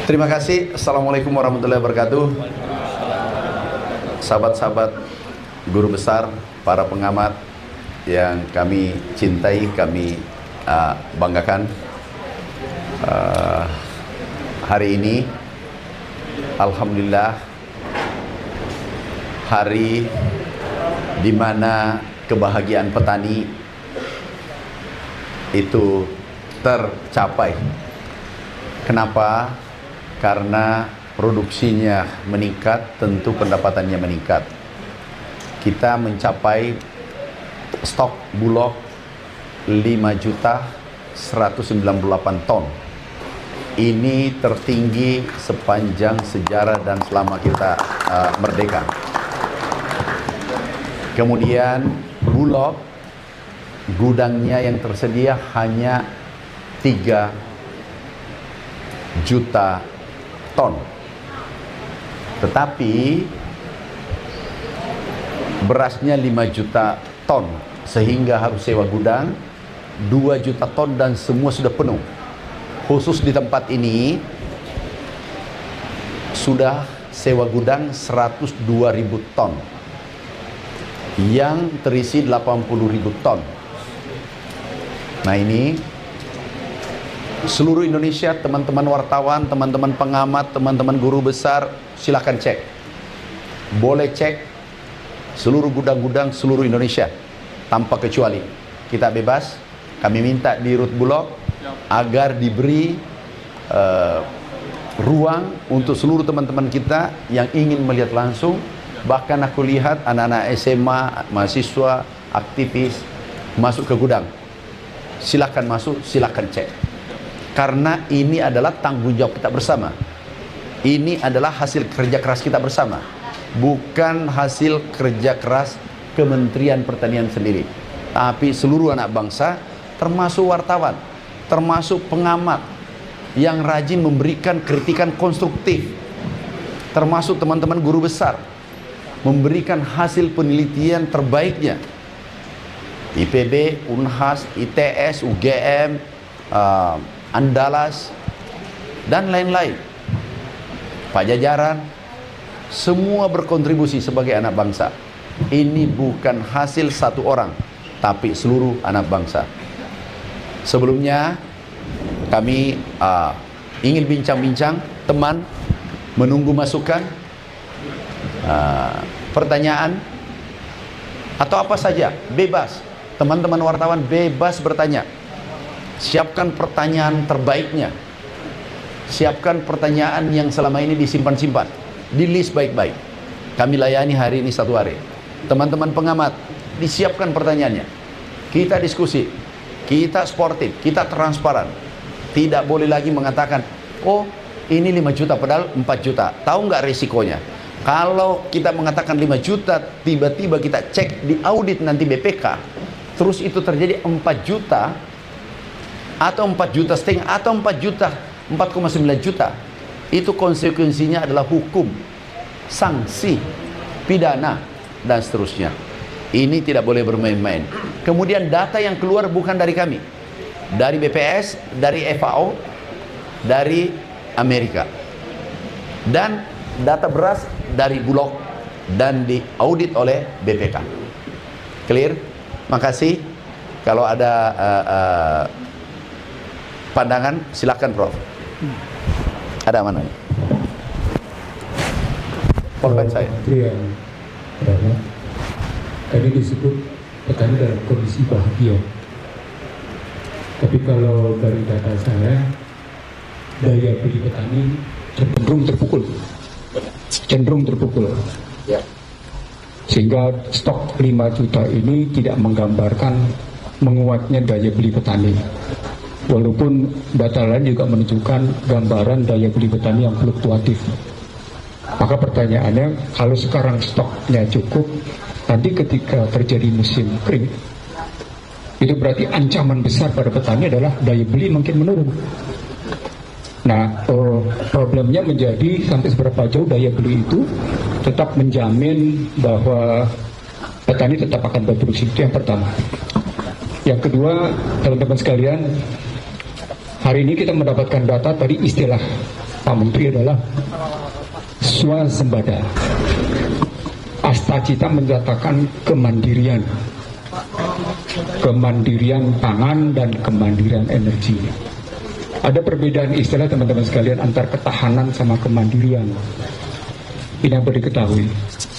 Terima kasih. Assalamualaikum warahmatullahi wabarakatuh. Sahabat-sahabat guru besar, para pengamat yang kami cintai, kami banggakan. Hari ini alhamdulillah hari di mana kebahagiaan petani itu tercapai. Kenapa? Karena produksinya meningkat, tentu pendapatannya meningkat. Kita mencapai stok bulog 5.198 ton. Ini tertinggi sepanjang sejarah dan selama kita merdeka. Kemudian bulog gudangnya yang tersedia hanya 3 juta ton. Tetapi berasnya 5 juta ton, sehingga harus sewa gudang 2 juta ton dan semua sudah penuh. Khusus di tempat ini sudah sewa gudang 102.000 ton yang terisi 80.000 ton. Nah, ini seluruh Indonesia, teman-teman wartawan, teman-teman pengamat, teman-teman guru besar, silakan cek. Boleh cek seluruh gudang-gudang seluruh Indonesia tanpa kecuali. Kita bebas. Kami minta di Rut Bulog agar diberi ruang untuk seluruh teman-teman kita yang ingin melihat langsung. Bahkan aku lihat anak-anak SMA, mahasiswa, aktivis masuk ke gudang. Silakan masuk, silakan cek. Karena ini adalah tanggung jawab kita bersama. Ini adalah hasil kerja keras kita bersama, bukan hasil kerja keras Kementerian Pertanian sendiri, tapi seluruh anak bangsa, termasuk wartawan, termasuk pengamat yang rajin memberikan kritikan konstruktif, termasuk teman-teman guru besar memberikan hasil penelitian terbaiknya. IPB, Unhas, ITS, UGM, Andalas, dan lain-lain, Pajajaran, semua berkontribusi sebagai anak bangsa. Ini bukan hasil satu orang, tapi seluruh anak bangsa. Sebelumnya kami ingin bincang-bincang, teman menunggu masukan, pertanyaan, atau apa saja, bebas. Teman-teman wartawan bebas bertanya. Siapkan pertanyaan terbaiknya. Siapkan pertanyaan yang selama ini disimpan-simpan, di list baik-baik. Kami layani hari ini 1 hari. Teman-teman pengamat, disiapkan pertanyaannya. Kita diskusi, kita sportif, kita transparan. Tidak boleh lagi mengatakan, oh ini 5 juta padahal 4 juta. Tahu nggak resikonya? Kalau kita mengatakan 5 juta, tiba-tiba kita cek di audit nanti BPK, terus itu terjadi 4 juta, atau 4,5 juta, atau 4,9 juta, itu konsekuensinya adalah hukum, sanksi, pidana, dan seterusnya. Ini tidak boleh bermain-main. Kemudian data yang keluar bukan dari kami, dari BPS, dari FAO, dari Amerika, dan data beras dari Bulog dan diaudit oleh BPK. Clear? Makasih. Kalau ada pandangan, silakan Prof. Ada mana? Polpen saya. Tadi disebut petani dalam kondisi bahagia. Tapi kalau dari data saya, daya beli petani cenderung terpukul. Ya. Sehingga stok 5 juta ini tidak menggambarkan menguatnya daya beli petani. Walaupun data lain juga menunjukkan gambaran daya beli petani yang fluktuatif. Maka pertanyaannya, kalau sekarang stoknya cukup, nanti ketika terjadi musim kering, itu berarti ancaman besar pada petani adalah daya beli makin menurun. Nah, problemnya menjadi sampai seberapa jauh daya beli itu tetap menjamin bahwa petani tetap akan berproduksi. Itu yang pertama. Yang kedua, teman-teman sekalian, hari ini kita mendapatkan data tadi istilah Pak Menteri adalah swasembada. Astacita menyatakan kemandirian pangan dan kemandirian energi. Ada perbedaan istilah teman-teman sekalian antara ketahanan sama kemandirian. Ini yang perlu diketahui.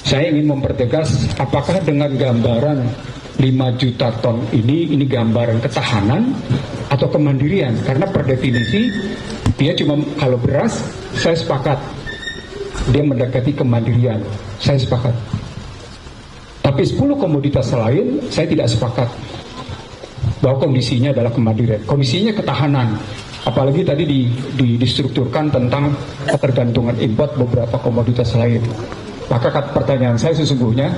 Saya ingin mempertegas apakah dengan gambaran 5 juta ton ini gambaran ketahanan atau kemandirian, karena per definisi dia cuma, kalau beras saya sepakat dia mendekati kemandirian, saya sepakat. Tapi 10 komoditas lain saya tidak sepakat bahwa kondisinya adalah kemandirian, kondisinya ketahanan. Apalagi tadi distrukturkan tentang ketergantungan import beberapa komoditas lain. Maka pertanyaan saya sesungguhnya,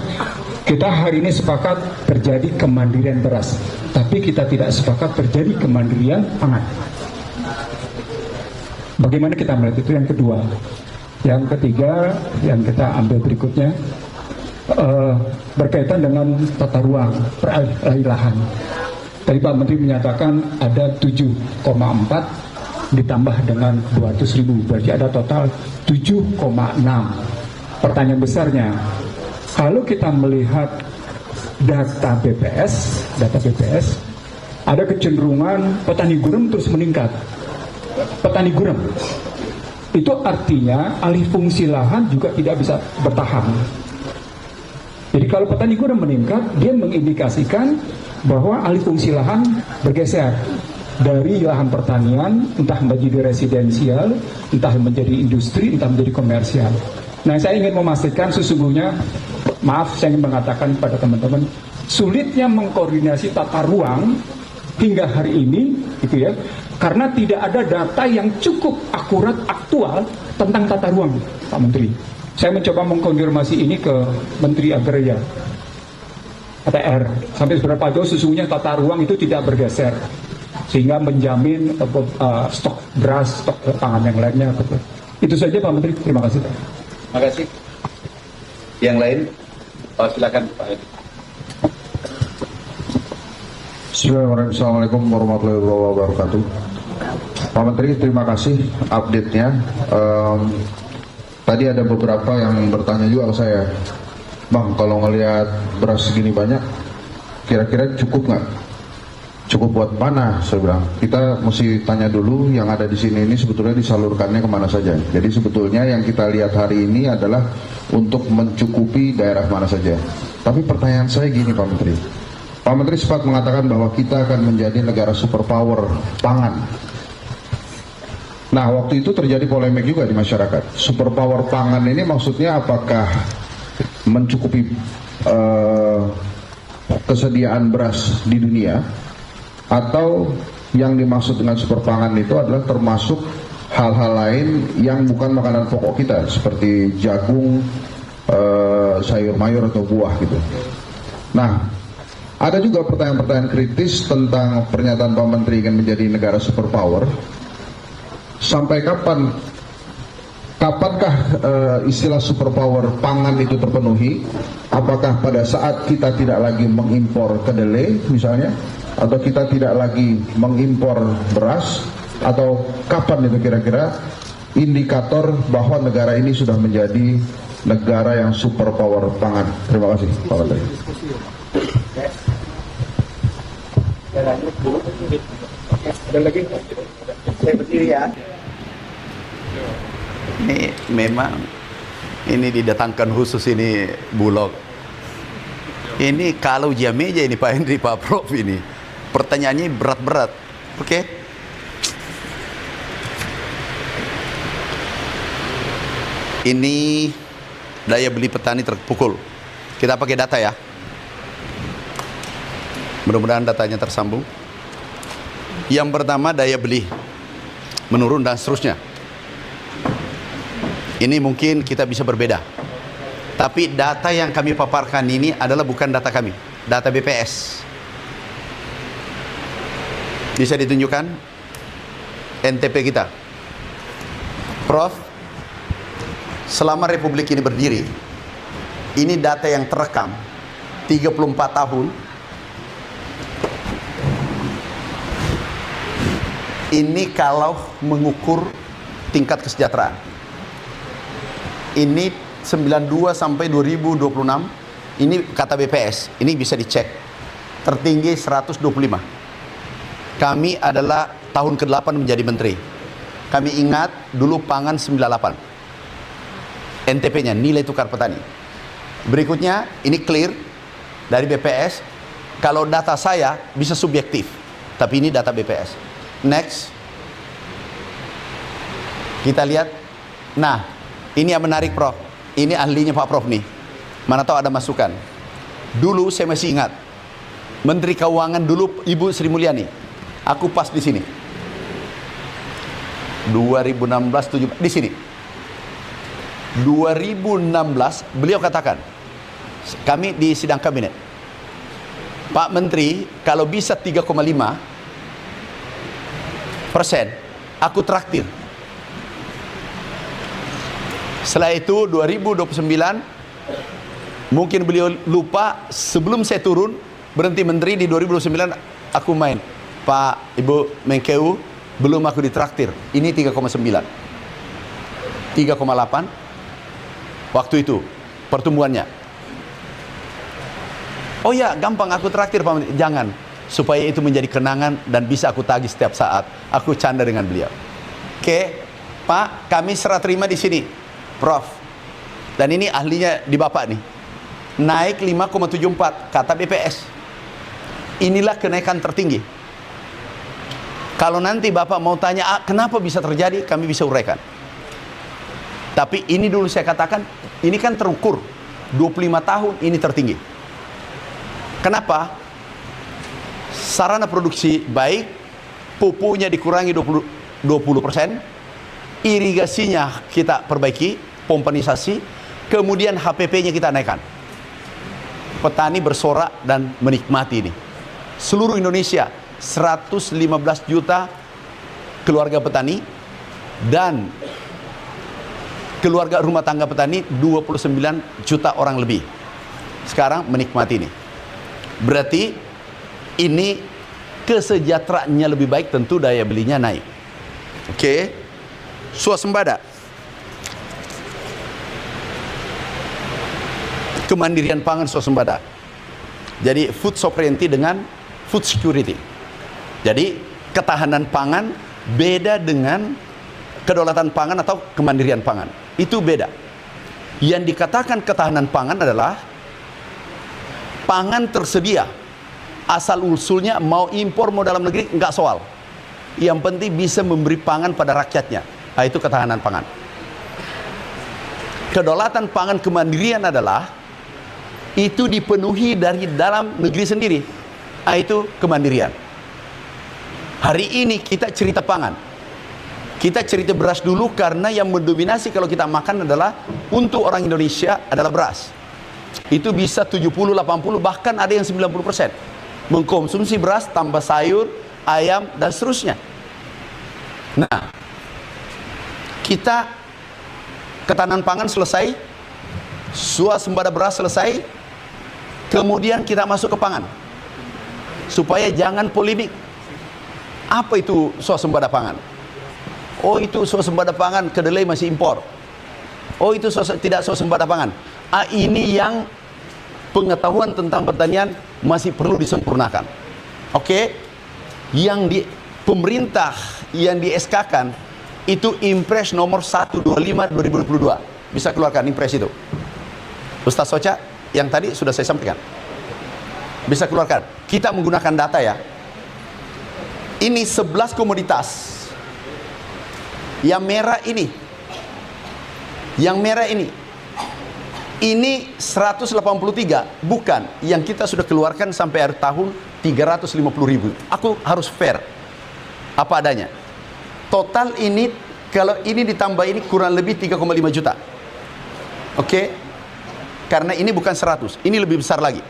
kita hari ini sepakat terjadi kemandirian beras, tapi kita tidak sepakat terjadi kemandirian pangan. Bagaimana kita melihat itu? Yang kedua. Yang ketiga, yang kita ambil berikutnya, berkaitan dengan tata ruang peralihan lahan. Tadi Pak Menteri menyatakan ada 7,4 ditambah dengan 200.000, berarti ada total 7,6. Pertanyaan besarnya, kalau kita melihat data BPS, ada kecenderungan petani gurem terus meningkat. Petani gurem itu artinya alih fungsi lahan juga tidak bisa bertahan. Jadi kalau petani gurem meningkat, dia mengindikasikan bahwa alih fungsi lahan bergeser dari lahan pertanian, entah menjadi residensial, entah menjadi industri, entah menjadi komersial. Nah, saya ingin memastikan sesungguhnya, maaf saya ingin mengatakan kepada teman-teman, sulitnya mengkoordinasi tata ruang hingga hari ini, gitu ya, karena tidak ada data yang cukup akurat, aktual tentang tata ruang, Pak Menteri. Saya mencoba mengkonfirmasi ini ke Menteri Agraria, ATR, sampai seberapa jauh sesungguhnya tata ruang itu tidak bergeser, sehingga menjamin stok beras, stok pangan yang lainnya. Itu saja Pak Menteri, terima kasih. Terima kasih. Yang lain, silakan Pak Edi. Assalamualaikum warahmatullahi wabarakatuh. Pak Menteri, terima kasih update-nya. Tadi ada beberapa yang bertanya juga ke saya, Bang, kalau ngelihat beras segini banyak, kira-kira cukup nggak? Cukup buat mana? Saya bilang, kita mesti tanya dulu yang ada di sini ini sebetulnya disalurkannya kemana saja. Jadi sebetulnya yang kita lihat hari ini adalah untuk mencukupi daerah mana saja. Tapi pertanyaan saya gini Pak Menteri. Pak Menteri sempat mengatakan bahwa kita akan menjadi negara superpower pangan. Nah, waktu itu terjadi polemik juga di masyarakat. Superpower pangan ini maksudnya apakah mencukupi kesediaan beras di dunia, atau yang dimaksud dengan super pangan itu adalah termasuk hal-hal lain yang bukan makanan pokok kita, seperti jagung, sayur mayur atau buah gitu. Nah, ada juga pertanyaan-pertanyaan kritis tentang pernyataan Pak Menteri ingin menjadi negara superpower. Sampai kapankah istilah superpower pangan itu terpenuhi? Apakah pada saat kita tidak lagi mengimpor kedelai misalnya, atau kita tidak lagi mengimpor beras, atau kapan itu kira-kira indikator bahwa negara ini sudah menjadi negara yang superpower pangan? Terima kasih Pak Menteri. Ada lagi? Saya berdiri ya. Ini memang ini didatangkan khusus ini Bulog. Ini kalau jam meja ini Pak Henry, Pak Prof ini pertanyaannya berat-berat. Oke? Ini daya beli petani terpukul. Kita pakai data ya. Mudah-mudahan datanya tersambung. Yang pertama daya beli menurun dan seterusnya. Ini mungkin kita bisa berbeda. Tapi data yang kami paparkan ini adalah bukan data kami, data BPS. Bisa ditunjukkan NTP kita. Prof, selama Republik ini berdiri, ini data yang terekam 34 tahun. Ini kalau mengukur tingkat kesejahteraan. Ini 92 sampai 2026, ini kata BPS, ini bisa dicek. Tertinggi 125. Kami adalah tahun ke-8 menjadi menteri. Kami ingat dulu pangan 98. NTP-nya, nilai tukar petani. Berikutnya, ini clear dari BPS. Kalau data saya bisa subjektif, tapi ini data BPS. Next. Kita lihat. Nah, ini yang menarik, Prof. Ini ahlinya Pak Prof nih. Mana tahu ada masukan. Dulu saya masih ingat, Menteri Keuangan dulu Ibu Sri Mulyani. Aku pas di sini. 2016 17 di sini. 2016 beliau katakan, kami di sidang kabinet, Pak Menteri, kalau bisa 3,5%, aku traktir. Setelah itu 2029, mungkin beliau lupa, sebelum saya turun berhenti menteri di 2029, aku main, Pak Ibu Menkeu, belum aku ditraktir. Ini 3,9, 3,8 waktu itu pertumbuhannya. Oh ya, gampang aku traktir Pak Menteri. Jangan, supaya itu menjadi kenangan dan bisa aku tagih setiap saat. Aku canda dengan beliau. Oke, Pak, kami serah terima di sini, Prof. Dan ini ahlinya di Bapak nih. Naik 5,74 kata BPS. Inilah kenaikan tertinggi. Kalau nanti Bapak mau tanya, kenapa bisa terjadi, kami bisa uraikan. Tapi ini dulu saya katakan, ini kan terukur 25 tahun ini tertinggi. Kenapa? Sarana produksi baik, pupuknya dikurangi 20%, irigasinya kita perbaiki, pompanisasi, kemudian HPP-nya kita naikkan. Petani bersorak dan menikmati ini. Seluruh Indonesia 115 juta keluarga petani dan keluarga rumah tangga petani 29 juta orang lebih sekarang menikmati ini. Berarti ini kesejahteraannya lebih baik, tentu daya belinya naik. Oke. Swasembada, kemandirian pangan, swasembada. Jadi food sovereignty dengan food security. Jadi ketahanan pangan beda dengan kedaulatan pangan atau kemandirian pangan. Itu beda. Yang dikatakan ketahanan pangan adalah pangan tersedia, asal usulnya mau impor mau dalam negeri enggak soal. Yang penting bisa memberi pangan pada rakyatnya. Nah, itu ketahanan pangan. Kedaulatan pangan, kemandirian adalah itu dipenuhi dari dalam negeri sendiri. Nah, itu kemandirian. Hari ini kita cerita pangan. Kita cerita beras dulu karena yang mendominasi kalau kita makan adalah untuk orang Indonesia adalah beras. Itu bisa 70, 80, bahkan ada yang 90%. Mengkonsumsi beras tambah sayur, ayam, dan seterusnya. Nah, kita ketahanan pangan selesai, swasembada beras selesai, kemudian kita masuk ke pangan. Supaya jangan polemik. Apa itu swasembada pangan? Oh, itu swasembada pangan, kedelai masih impor. Oh, itu tidak swasembada pangan. Ini yang pengetahuan tentang pertanian masih perlu disempurnakan. Oke. Yang di pemerintah yang di SK-kan itu Impres nomor 125 2022. Bisa keluarkan Impres itu. Ustaz Soca, yang tadi sudah saya sampaikan. Bisa keluarkan. Kita menggunakan data ya. Ini 11 komoditas. Yang merah ini. Yang merah ini. Ini 183, bukan yang kita sudah keluarkan sampai akhir tahun 350.000. Aku harus fair. Apa adanya. Total ini, kalau ini ditambah ini kurang lebih 3,5 juta. Oke? Karena ini bukan 100, ini lebih besar lagi.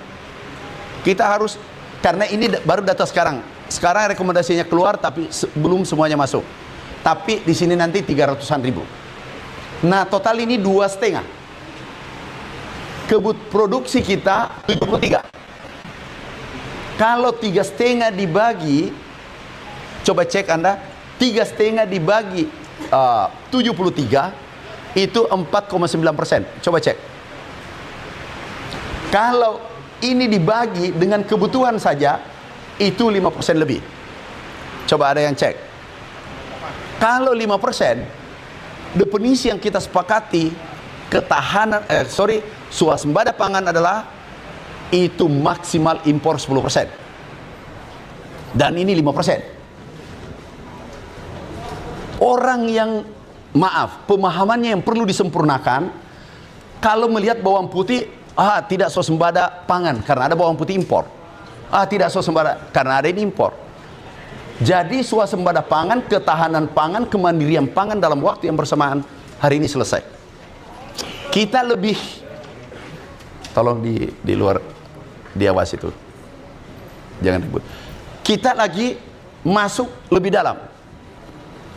Kita harus, karena ini baru data sekarang. Sekarang rekomendasinya keluar tapi belum semuanya masuk. Tapi di sini nanti 300-an ribu. Nah, total ini 2,5. Produksi kita 73. Kalau 3,5 dibagi, coba cek Anda, 3,5 dibagi 73 itu 4,9%. Coba cek. Kalau ini dibagi dengan kebutuhan saja, itu 5% lebih. Coba ada yang cek. Kalau 5%, definisi yang kita sepakati, ketahanan, swasembada pangan adalah itu maksimal impor 10%. Dan ini 5%. Orang yang, pemahamannya yang perlu disempurnakan, kalau melihat bawang putih, tidak swasembada pangan karena ada bawang putih impor. Tidak swasembada karena ada ini impor. Jadi swasembada pangan, ketahanan pangan, kemandirian pangan dalam waktu yang bersamaan hari ini selesai. Kita lebih, tolong di luar, diawas itu, jangan ribut. Kita lagi masuk lebih dalam.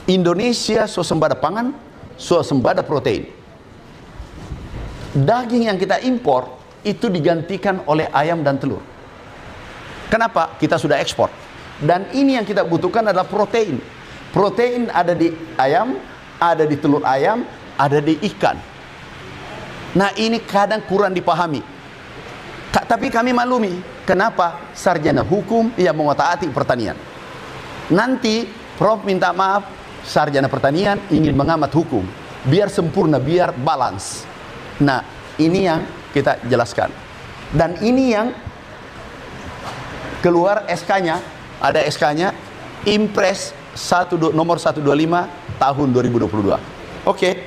Indonesia swasembada pangan, swasembada protein. Daging yang kita impor itu digantikan oleh ayam dan telur. Kenapa? Kita sudah ekspor. Dan ini yang kita butuhkan adalah protein. Protein ada di ayam, ada di telur ayam, ada di ikan. Nah, ini kadang kurang dipahami. Tapi kami maklumi. Kenapa? Sarjana hukum yang mengotak-atik pertanian. Nanti Prof minta maaf, sarjana pertanian ingin mengamat hukum. Biar sempurna, biar balance. Nah, ini yang kita jelaskan. Dan ini yang keluar SK-nya. Ada SK-nya, Impres nomor 125 tahun 2022. Oke.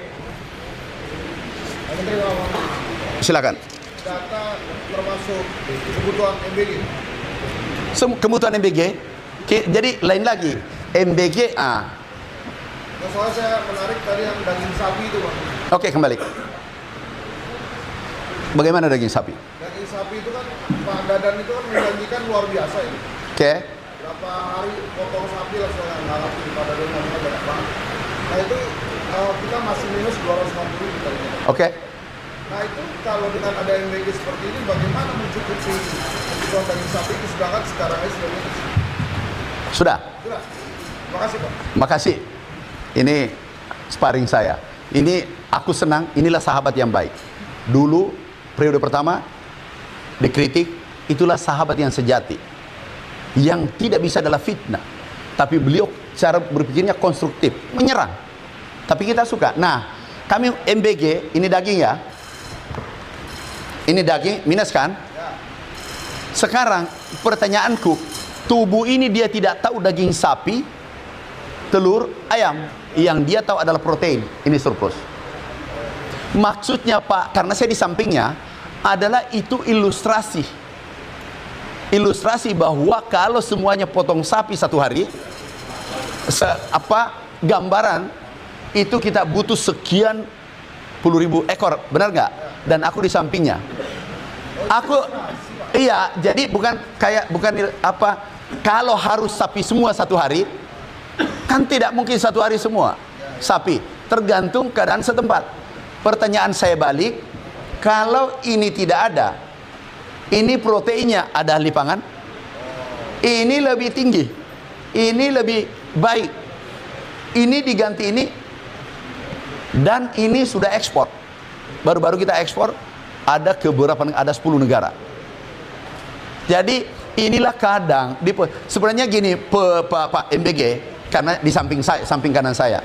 Silakan. Data termasuk kebutuhan MBG. Kebutuhan MBG. Jadi lain lagi. MBG Soalnya saya menarik tadi yang daging sapi itu, Bang. Oke, kembali. Bagaimana daging sapi? Daging sapi itu kan Pak Dadan itu kan menjanjikan luar biasa ini. Oke. Berapa hari potong sapi lah saya nggak ngerti Pak Dadan ngomongnya banyak banget. Nah itu kita masih minus 250 tadi. Oke. Nah itu kalau dengan ada MBG seperti ini bagaimana mencukupi kebutuhan daging sapi itu sedangkan sekarang ini sudah minus. Sudah. Sudah. Makasih Pak. Makasih. Ini sparring saya. Ini aku senang, inilah sahabat yang baik. Dulu periode pertama dikritik, itulah sahabat yang sejati. Yang tidak bisa adalah fitnah. Tapi beliau cara berpikirnya konstruktif, menyerang. Tapi kita suka. Nah, kami MBG, ini daging ya. Ini daging, minus kan? Sekarang pertanyaanku, tubuh ini dia tidak tahu daging sapi, telur, ayam. Yang dia tahu adalah protein. Ini surplus. Maksudnya Pak, karena saya di sampingnya, adalah itu ilustrasi. Ilustrasi bahwa kalau semuanya potong sapi satu hari, gambaran itu kita butuh sekian puluh ribu ekor, benar nggak? Dan aku di sampingnya. Iya, jadi bukan kalau harus sapi semua satu hari, kan tidak mungkin satu hari semua sapi, tergantung keadaan setempat. Pertanyaan saya balik, kalau ini tidak ada, ini proteinnya ada ahli pangan, ini lebih tinggi, ini lebih baik, ini diganti ini, dan ini sudah ekspor. Baru-baru kita ekspor, ada ada 10 negara. Jadi inilah kadang, sebenarnya gini Pak MBG, karena di samping kanan saya.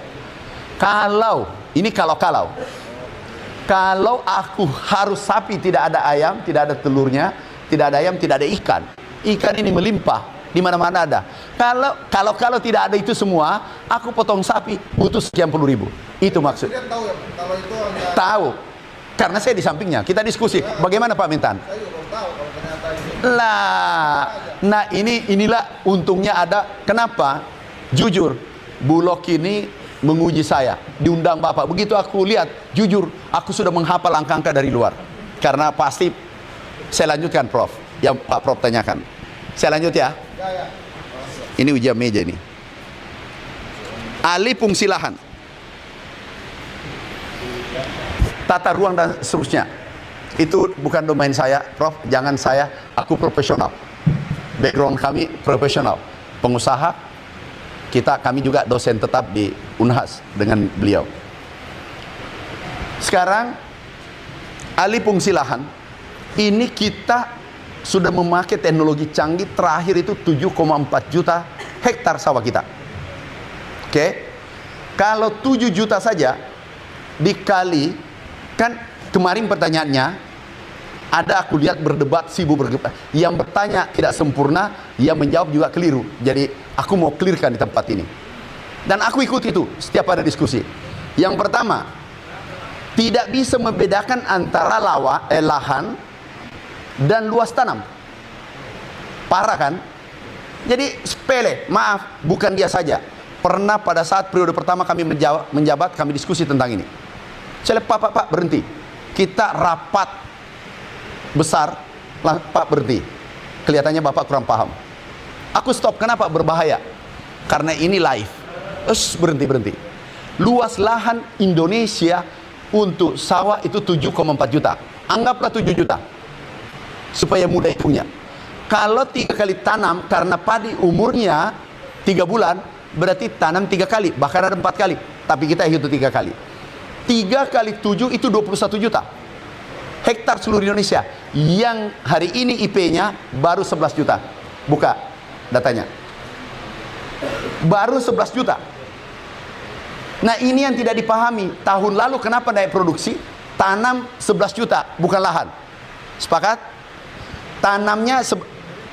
Kalau aku harus sapi, tidak ada ayam, tidak ada telurnya, tidak ada ayam, tidak ada ikan. Ikan ini melimpah di mana-mana ada. Kalau tidak ada itu semua, aku potong sapi butuh sekian puluh ribu. Itu maksud. Kalian tahu ya, kalau itu hanya Tahu. Karena saya di sampingnya. Kita diskusi. Bagaimana Pak Mintan? saya juga belum tahu kalau ternyata ini. Nah inilah untungnya ada. Kenapa? Jujur, Bulog ini menguji saya, diundang Bapak. Begitu aku lihat, jujur, aku sudah menghafal angka-angka dari luar. Karena pasti saya lanjutkan Prof, yang Pak Prof tanyakan. Saya lanjut ya. Ya. Ini ujian meja ini. Alih fungsi lahan, tata ruang dan seterusnya. Itu bukan domain saya, Prof. Jangan aku profesional. Background kami profesional, pengusaha, Kami juga dosen tetap di Unhas dengan beliau. Sekarang alih fungsi lahan ini kita sudah memakai teknologi canggih. Terakhir itu 7,4 juta hektar sawah kita. Oke, kalau 7 juta saja dikali, kan kemarin pertanyaannya ada, aku lihat berdebat, sibuk berdebat. Yang bertanya tidak sempurna, yang menjawab juga keliru. Jadi aku mau clearkan di tempat ini. Dan aku ikut itu setiap ada diskusi. Yang pertama, tidak bisa membedakan antara lahan dan luas tanam. Parah kan? Jadi sepele, maaf, bukan dia saja. Pernah pada saat periode pertama kami menjabat, kami diskusi tentang ini. Saya lihat, Pak, berhenti. Kita rapat besar, Pak berhenti. Kelihatannya Bapak kurang paham. Aku stop, kenapa? Berbahaya. Karena ini live. Berhenti. Luas lahan Indonesia untuk sawah itu 7,4 juta. Anggaplah 7 juta. Supaya mudah hitungnya. Kalau 3 kali tanam, karena padi umurnya 3 bulan, berarti tanam 3 kali, bahkan ada 4 kali. Tapi kita hitung 3 kali. 3 kali 7 itu 21 juta hektar seluruh Indonesia. Yang hari ini IP-nya baru 11 juta. Buka datanya. Baru 11 juta. Nah, ini yang tidak dipahami. Tahun lalu kenapa naik produksi? Tanam 11 juta, bukan lahan. Sepakat? Tanamnya,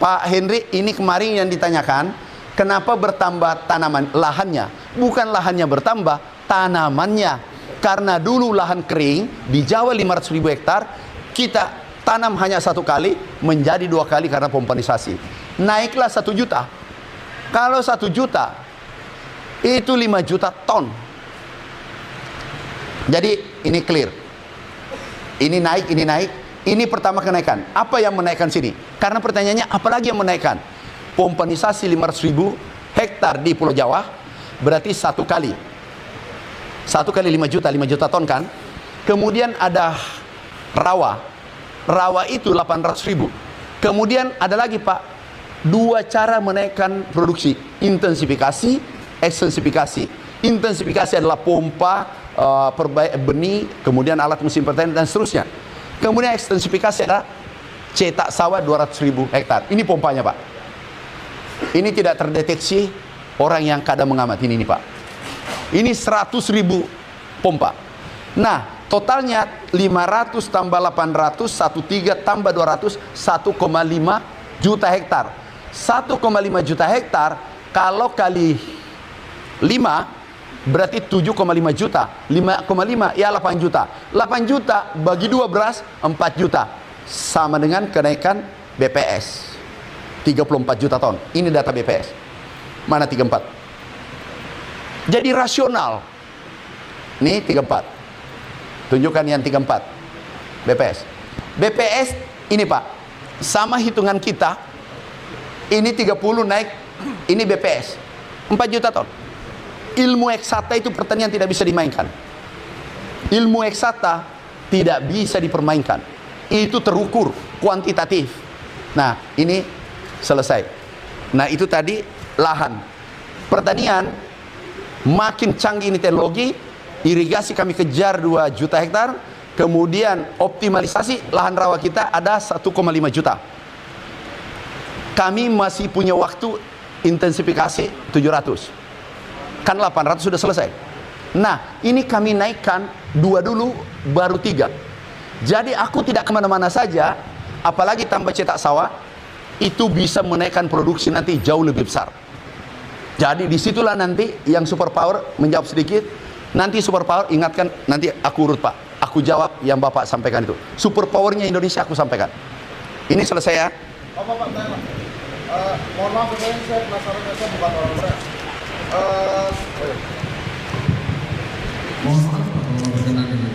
Pak Henry, ini kemarin yang ditanyakan, kenapa bertambah tanaman lahannya? Bukan lahannya bertambah, tanamannya. Karena dulu lahan kering di Jawa 500.000 hektar, kita tanam hanya 1 kali, menjadi 2 kali karena pompanisasi. Naiklah 1 juta. Kalau 1 juta itu 5 juta ton. Jadi ini clear. Ini naik, ini naik. Ini pertama kenaikan. Apa yang menaikkan sini? Karena pertanyaannya, apalagi yang menaikkan? Pompanisasi 500.000 hektar di Pulau Jawa, berarti 1 kali. 1 kali 5 juta ton kan? Kemudian ada rawa. Rawa itu 800.000. Kemudian ada lagi, Pak, 2 cara menaikkan produksi. Intensifikasi, ekstensifikasi. Intensifikasi adalah pompa, benih, kemudian alat mesin pertanian dan seterusnya. Kemudian ekstensifikasi adalah cetak sawah 200.000 hektar. Ini pompanya, Pak. Ini tidak terdeteksi orang yang kadang mengamati ini, Pak. Ini 100.000 pompa. Nah, totalnya 500 tambah 800, 13 tambah 200, 1,5 juta hektar. 1,5 juta hektar, kalau kali 5, berarti 7,5 juta. 5,5 ya 8 juta. 8 juta bagi 2 beras 4 juta. Sama dengan kenaikan BPS 34 juta ton. Ini data BPS. Mana 34? Jadi rasional. Nih 34. Tunjukkan yang 34. BPS. BPS ini, Pak, sama hitungan kita. Ini 30 naik, ini BPS 4 juta ton. Ilmu eksakta itu pertanian tidak bisa dimainkan. Ilmu eksakta tidak bisa dipermainkan. Itu terukur, kuantitatif. Nah, ini selesai. Nah, itu tadi lahan. Pertanian makin canggih ini teknologi. Irigasi kami kejar 2 juta hektar. Kemudian optimalisasi lahan rawa kita ada 1,5 juta. Kami masih punya waktu intensifikasi 700. Kan 800 sudah selesai. Nah, ini kami naikkan 2 dulu, baru 3. Jadi aku tidak kemana-mana saja, apalagi tambah cetak sawah, itu bisa menaikkan produksi nanti jauh lebih besar. Jadi disitulah nanti yang superpower menjawab sedikit. Nanti superpower, ingatkan, nanti aku urut, Pak. Aku jawab yang Bapak sampaikan itu. Superpowernya Indonesia aku sampaikan. Ini selesai ya. Pak, mohon maaf, saya penasaran, saya bukan orang saya. Mohon maaf kalau berkenan ini,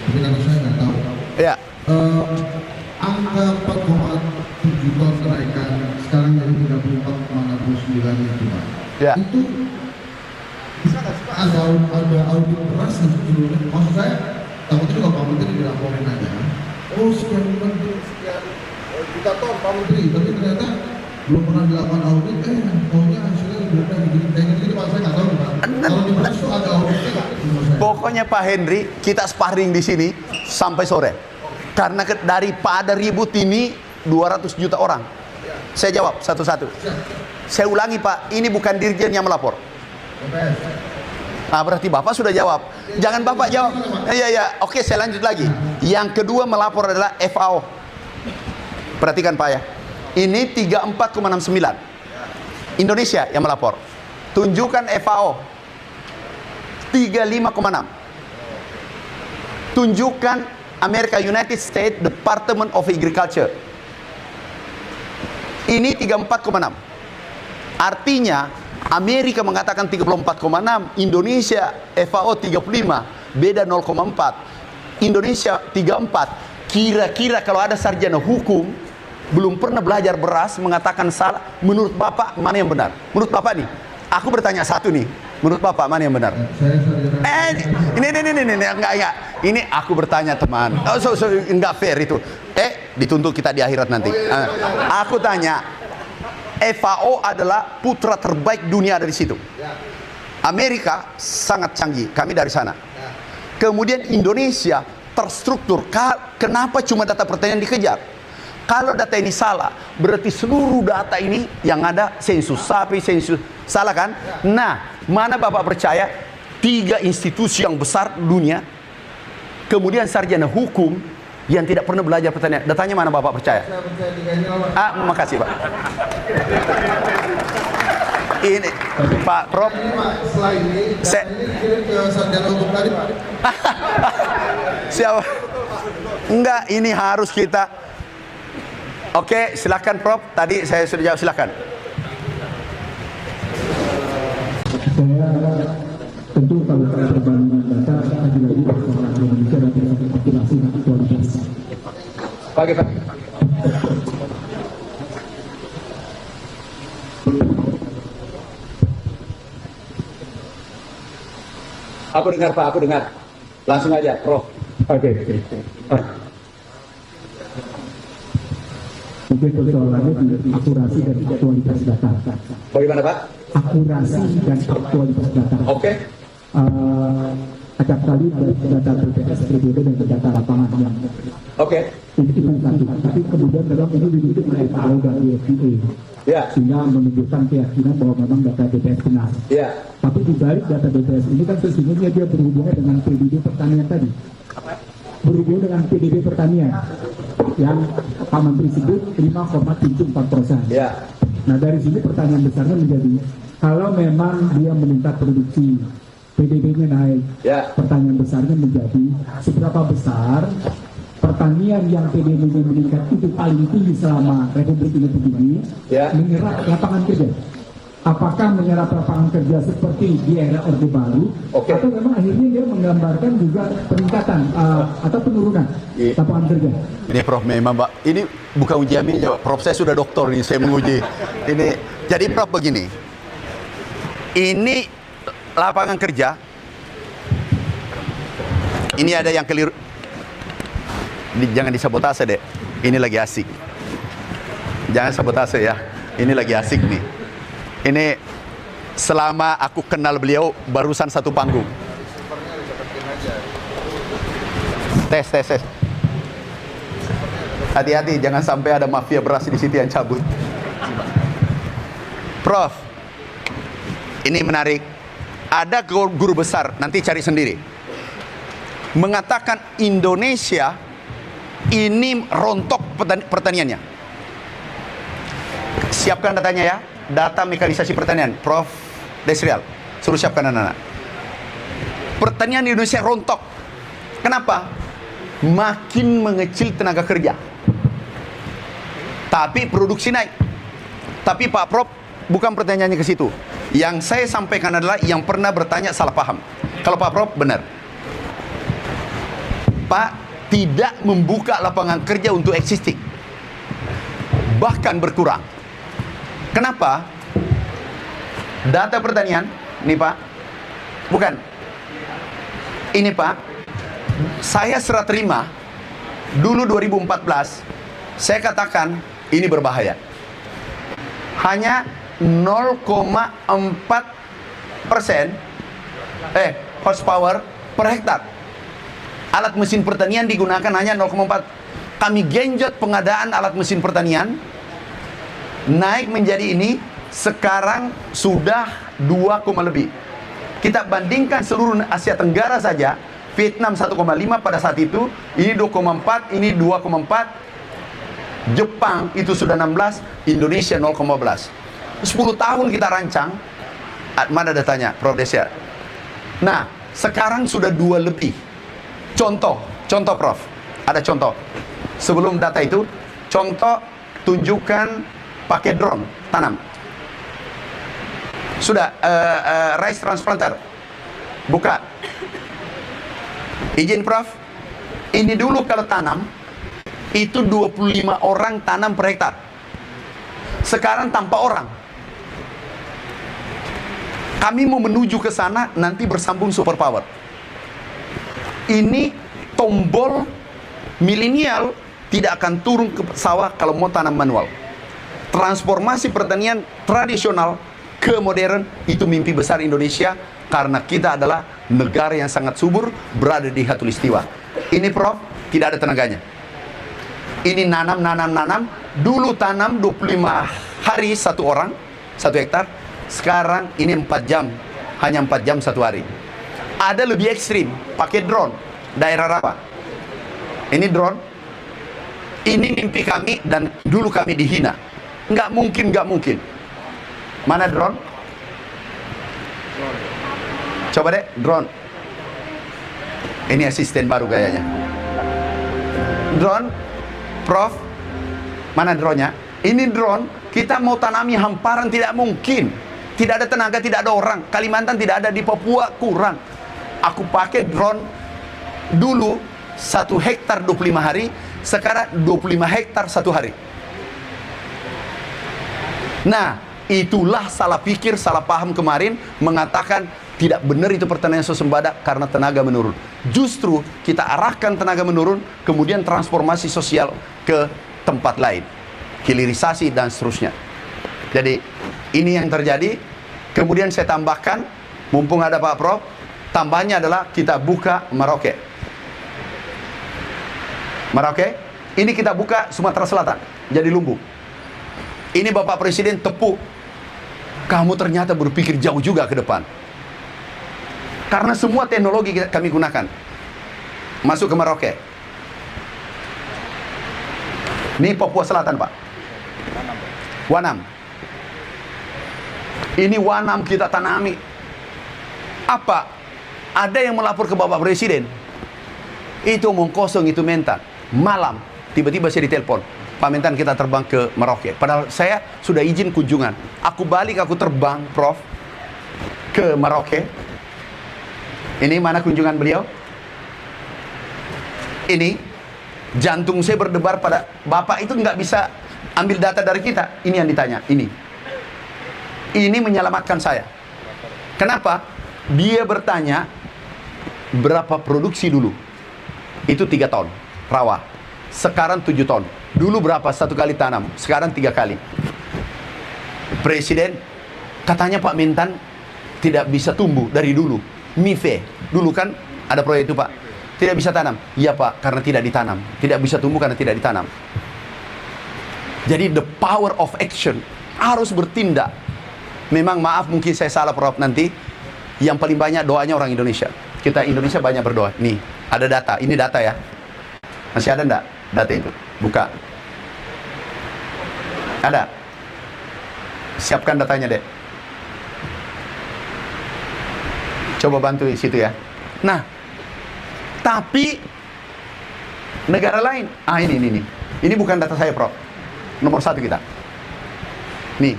tapi karena saya nggak tahu. Ya. Angka 4,7 ton kenaikan sekarang dari 34,69 itu, Pak. Ya. Itu ada audit beras yang sebelumnya. Maksud saya, takutnya juga Pak Menteri dilaporin aja. Oh, sekian juta ton Pak Menteri, tapi ternyata belum pernah dilakukan audit, maunya hasilnya berbeda gitu Pak, saya nggak tahu Pak. Kalau di Beras itu ada auditnya nggak? Menurut saya. Pokoknya Pak Henry, kita sparring di sini sampai sore. Karena daripada ribut ini 200 juta orang. Saya jawab satu-satu. Saya ulangi Pak, ini bukan dirjen yang melapor. Nah, berarti Bapak sudah jawab. Jangan Bapak jawab. Ya. Oke, saya lanjut lagi. Yang kedua melapor adalah FAO. Perhatikan Pak ya. Ini 34,69. Indonesia yang melapor. Tunjukkan FAO. 35,6. Tunjukkan Amerika United States Department of Agriculture. Ini 34,6. Artinya Amerika mengatakan 34,6, Indonesia FAO 35, beda 0,4. Indonesia 34. Kira-kira kalau ada sarjana hukum belum pernah belajar beras mengatakan salah, menurut Bapak mana yang benar? Menurut Bapak nih, aku bertanya satu nih, menurut Bapak mana yang benar? Ini enggak. Ini aku bertanya teman. Enggak fair itu. Dituntut kita di akhirat nanti. Aku tanya, FAO adalah putra terbaik dunia ada di situ. Amerika sangat canggih, kami dari sana. Kemudian Indonesia terstruktur. Kenapa cuma data pertanian dikejar? Kalau data ini salah, berarti seluruh data ini yang ada sensus sapi, sensus salah kan? Nah, mana Bapak percaya 3 institusi yang besar dunia, kemudian sarjana hukum yang tidak pernah belajar pertanian, datanya mana Bapak percaya? Saya percaya 3 ini Pak. Makasih Pak. Ini Pak Prof. Ini Pak, setelah ini, Saya- ini dikirim ke sarjana hukum tadi Pak. Siapa? Enggak, ini harus kita. Oke, silakan Prof. Tadi saya sudah jawab, silakan. Saya tentu kalau perbandingan data lagi-lagi persoalan Indonesia dan populasi dan kualitas. Oke, Pak. Aku dengar Pak, aku dengar. Langsung aja, Prof. Oke. Mungkin persoalannya di akurasi dan aktualitas data. Bagaimana Pak? Akurasi dan aktualitas data. Oke. Acap kali data BPS berbeda dengan data lapangan yang Oke. itu satu. Tapi kemudian memang ini dididik oleh FAO dan USDA Ya. sehingga menunjukkan keyakinan bahwa memang data BPS benar. Ya. Tapi di balik data BPS ini kan sesungguhnya dia berhubungan dengan PDB pertanian tadi. Berhubungan dengan PDB pertanian yang Pak Menteri sebut 5,74%. Ya. Nah dari sini pertanyaan besarnya menjadi kalau memang dia meningkat produksi, PDB-nya naik, Ya. pertanyaan besarnya menjadi seberapa besar pertanian yang PDB-nya meningkat itu paling tinggi selama Republik ini begini, Ya. menyerap lapangan kerja. Apakah menyerap lapangan kerja seperti di era Orde Baru, Oke. atau memang akhirnya dia menggambarkan juga peningkatan atau penurunan Iya. lapangan kerja? Ini Prof memang Pak, ini bukan ujian jawab. Prof saya sudah doktor ini, saya menguji. Ini jadi Prof begini. Ini lapangan kerja. Ini ada yang keliru. Jangan disabotase deh. Ini lagi asik. Jangan sabotase ya. Ini lagi asik nih. Ini selama aku kenal beliau barusan satu panggung. Tes. Hati-hati, jangan sampai ada mafia beras di situ yang cabut. Prof, ini menarik. Ada guru besar, nanti cari sendiri, mengatakan Indonesia ini rontok pertaniannya. Siapkan datanya ya, data mekanisasi pertanian. Prof Desrial, suruh siapkan anak-anak. Pertanian Indonesia rontok. Kenapa? Makin mengecil tenaga kerja, tapi produksi naik. Tapi Pak Prof, bukan pertanyaannya ke situ. Yang saya sampaikan adalah yang pernah bertanya salah paham. Kalau Pak Prof benar, Pak tidak membuka lapangan kerja untuk existing, bahkan berkurang. Kenapa? Data pertanian, nih Pak, bukan. Ini Pak, saya serah terima dulu 2014, saya katakan ini berbahaya. hanya 0,4% horsepower per hektar. Alat mesin pertanian digunakan hanya 0,4. Kami genjot pengadaan alat mesin pertanian, naik menjadi ini, sekarang sudah 2, lebih. Kita bandingkan seluruh Asia Tenggara saja, Vietnam 1,5 pada saat itu, ini 2,4, ini 2,4, Jepang itu sudah 16, Indonesia 0,11. 10 tahun kita rancang. Mana datanya, Prof. Desya? Nah, sekarang sudah 2 lebih. Contoh Prof. Ada contoh. Sebelum data itu, contoh tunjukkan pakai drone tanam. Sudah, rice transplanter. Buka. Izin Prof. Ini dulu kalau tanam, itu 25 orang tanam per hektar. Sekarang tanpa orang. Kami mau menuju ke sana, nanti bersambung super power. Ini tombol milenial tidak akan turun ke sawah kalau mau tanam manual. Transformasi pertanian tradisional ke modern, itu mimpi besar Indonesia, karena kita adalah negara yang sangat subur, berada di Khatulistiwa. Ini Prof, tidak ada tenaganya. Ini nanam. Dulu tanam 25 hari 1 orang, 1 hektar. Sekarang ini 4 jam, hanya 4 jam 1 hari. Ada lebih ekstrim, pakai drone. Daerah apa? Ini drone. Ini mimpi kami dan dulu kami dihina. Nggak mungkin. Mana drone? Coba deh, drone. Ini asisten baru kayaknya. Drone, Prof. Mana drone-nya? Ini drone, kita mau tanami hamparan tidak mungkin. Tidak ada tenaga, tidak ada orang. Kalimantan tidak ada, di Papua kurang. Aku pakai drone dulu 1 hektar 25 hari, sekarang 25 hektar 1 hari. Nah, itulah salah pikir, salah paham kemarin mengatakan tidak benar itu pertanian swasembada karena tenaga menurun. Justru kita arahkan tenaga menurun, kemudian transformasi sosial ke tempat lain, hilirisasi dan seterusnya. Jadi ini yang terjadi. Kemudian saya tambahkan, mumpung ada Pak Prof, tambahnya adalah kita buka Merauke. Ini kita buka Sumatera Selatan, jadi Lumbung. Ini Bapak Presiden tepuk, kamu ternyata berpikir jauh juga ke depan. Karena semua teknologi kami gunakan. Masuk ke Merauke. Ini Papua Selatan, Pak. Wanam. Ini Wanam kita tanami. Apa? Ada yang melapor ke Bapak Presiden. Itu omong kosong, itu mental. Malam, tiba-tiba saya ditelepon. Pak Mentan, kita terbang ke Merauke. Padahal saya sudah izin kunjungan. Aku balik, aku terbang, Prof, ke Merauke. Ini mana kunjungan beliau? Ini jantung saya berdebar pada Bapak itu nggak bisa ambil data dari kita. Ini yang ditanya. Ini menyelamatkan saya. Kenapa? Dia bertanya berapa produksi dulu. Itu 3 ton rawa. Sekarang 7 ton. Dulu berapa 1 kali tanam? Sekarang 3 kali. Presiden katanya Pak Mentan tidak bisa tumbuh dari dulu. MIFE, dulu kan ada proyek itu Pak, tidak bisa tanam. Iya Pak, karena tidak ditanam. Tidak bisa tumbuh karena tidak ditanam. Jadi the power of action, harus bertindak. Memang maaf mungkin saya salah Prof, nanti yang paling banyak doanya orang Indonesia. Kita Indonesia banyak berdoa. Nih, ada data, ini data ya. Masih ada enggak data itu? Buka. Ada. Siapkan datanya deh. Coba bantu di situ ya. Nah, tapi negara lain, ini bukan data saya Prof, nomor 1 kita. Nih,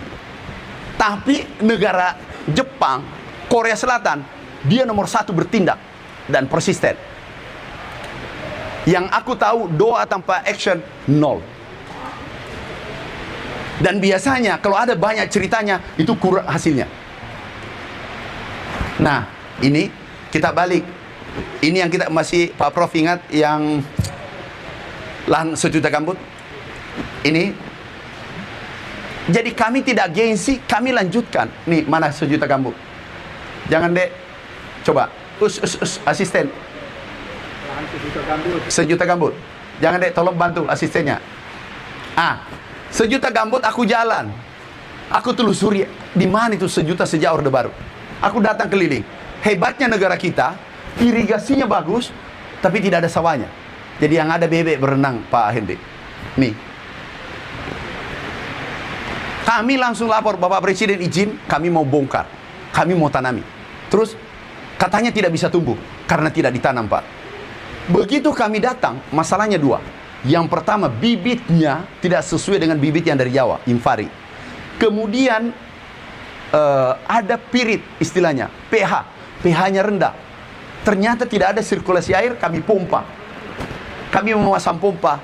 tapi negara Jepang, Korea Selatan, dia nomor 1 bertindak dan persisten. Yang aku tahu, doa tanpa action 0. Dan biasanya kalau ada banyak ceritanya, itu kurang hasilnya. Nah, ini kita balik. Ini yang kita masih, Pak Prof ingat yang lahan 1 juta gambut? Ini Jadi kami tidak gengsi, kami lanjutkan. Nih, mana sejuta gambut? Jangan dek, coba. Asisten. Sejuta gambut. Jangan dek, tolong bantu asistennya. Sejuta gambut aku jalan. Aku telusuri, di mana itu sejuta sejak Orde Baru. Aku datang keliling. Hebatnya negara kita, irigasinya bagus, tapi tidak ada sawahnya. Jadi yang ada bebek berenang, Pak Hendy. Nih. Kami langsung lapor, Bapak Presiden izin, kami mau bongkar. Kami mau tanami. Terus, katanya tidak bisa tumbuh, karena tidak ditanam, Pak. Begitu kami datang, masalahnya dua. Yang pertama, bibitnya tidak sesuai dengan bibit yang dari Jawa, Infari. Kemudian, ada pirit istilahnya, pH-nya rendah. Ternyata tidak ada sirkulasi air, kami pompa. Kami memasang pompa.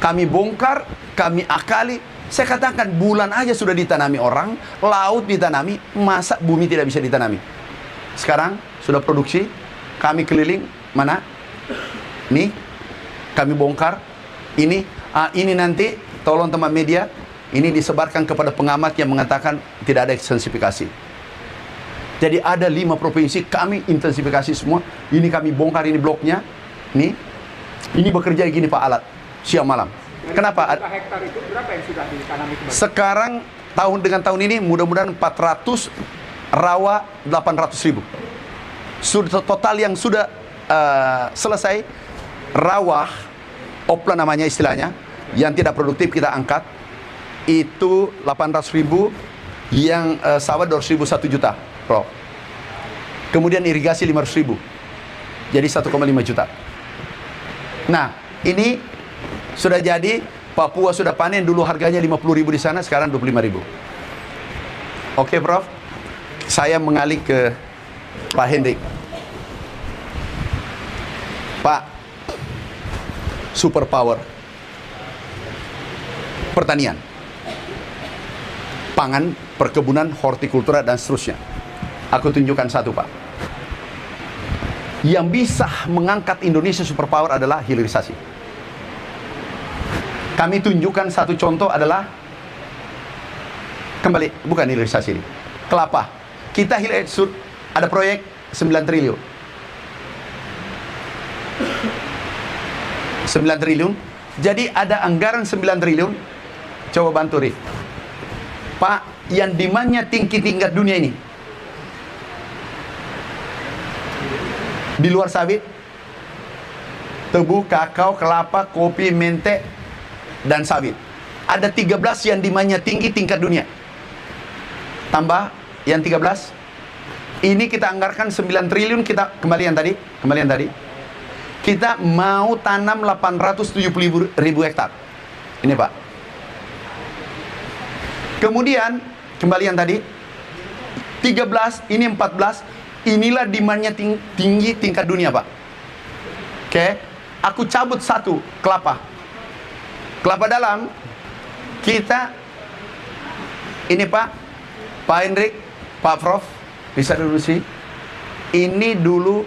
Kami bongkar, kami akali. Saya katakan bulan aja sudah ditanami orang, laut ditanami, masa bumi tidak bisa ditanami? Sekarang sudah produksi, kami keliling, mana? Nih, kami bongkar. Ini nanti, tolong teman media, ini disebarkan kepada pengamat yang mengatakan tidak ada ekstensifikasi. Jadi ada 5 provinsi, kami intensifikasi semua. Ini kami bongkar, ini bloknya. Nih, ini bekerja gini Pak alat, siang malam. Kenapa? Hektar itu berapa yang sudah ditanami kembali? Sekarang tahun dengan tahun ini mudah-mudahan 400, rawa 800.000. Sudah total yang sudah selesai rawa, opla namanya istilahnya, yang tidak produktif kita angkat itu 800.000, yang sawah 200.000 1 juta, Prof. Kemudian irigasi 500.000, jadi 1,5 juta. Nah, ini sudah jadi, Papua sudah panen, dulu harganya 50.000 di sana, sekarang 25.000. Oke, Prof. Saya mengalih ke Pak Hendrik. Pak, superpower pertanian, pangan, perkebunan, hortikultura, dan seterusnya. Aku tunjukkan satu, Pak. Yang bisa mengangkat Indonesia superpower adalah hilirisasi. Kami tunjukkan satu contoh adalah, kembali, bukan hilirisasi ini, kelapa. Kita ada proyek 9 triliun. 9 triliun. Jadi ada anggaran 9 triliun. Coba bantu, Rif. Pak, yang demandnya tinggi tingkat dunia ini, di luar sawit, tebu, kakao, kelapa, kopi, mente, dan sawit. Ada 13 yang demandnya tinggi tingkat dunia. Tambah yang 13. Ini kita anggarkan 9 triliun, kita kembalian tadi. Kita mau tanam 870.000 hektar. Ini, Pak. Kemudian kembalian tadi 13, ini 14. Inilah demandnya tinggi tingkat dunia, Pak. Oke, aku cabut satu, kelapa. Kelapa dalam, kita, ini Pak Hendrik, Pak Prof, bisa dulu sih. Ini dulu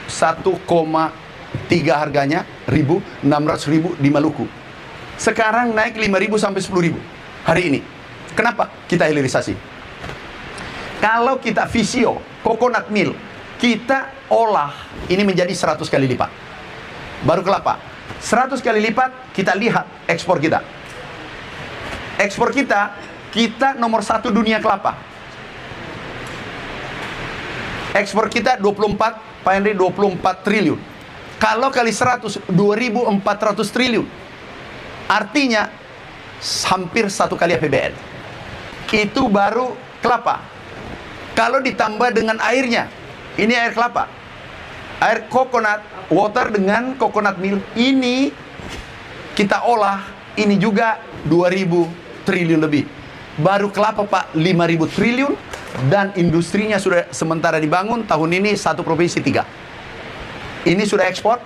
1,3 harganya, 600.000 di Maluku. Sekarang naik 5.000 sampai 10.000 hari ini. Kenapa? Kita hilirisasi. Kalau kita visio, coconut meal, kita olah, ini menjadi 100 kali lipat. Baru kelapa. 100 kali lipat, kita lihat ekspor kita. Ekspor kita nomor 1 dunia kelapa. Ekspor kita 24, Pak Henry, 24 triliun. Kalau kali 100, 2.400 triliun. Artinya, hampir 1 kali APBN. Itu baru kelapa. Kalau ditambah dengan airnya, ini air kelapa. Air coconut water dengan coconut milk, ini kita olah, ini juga 2.000 triliun lebih. Baru kelapa, Pak, 5.000 triliun, dan industrinya sudah sementara dibangun, tahun ini 1 provinsi 3. Ini sudah ekspor.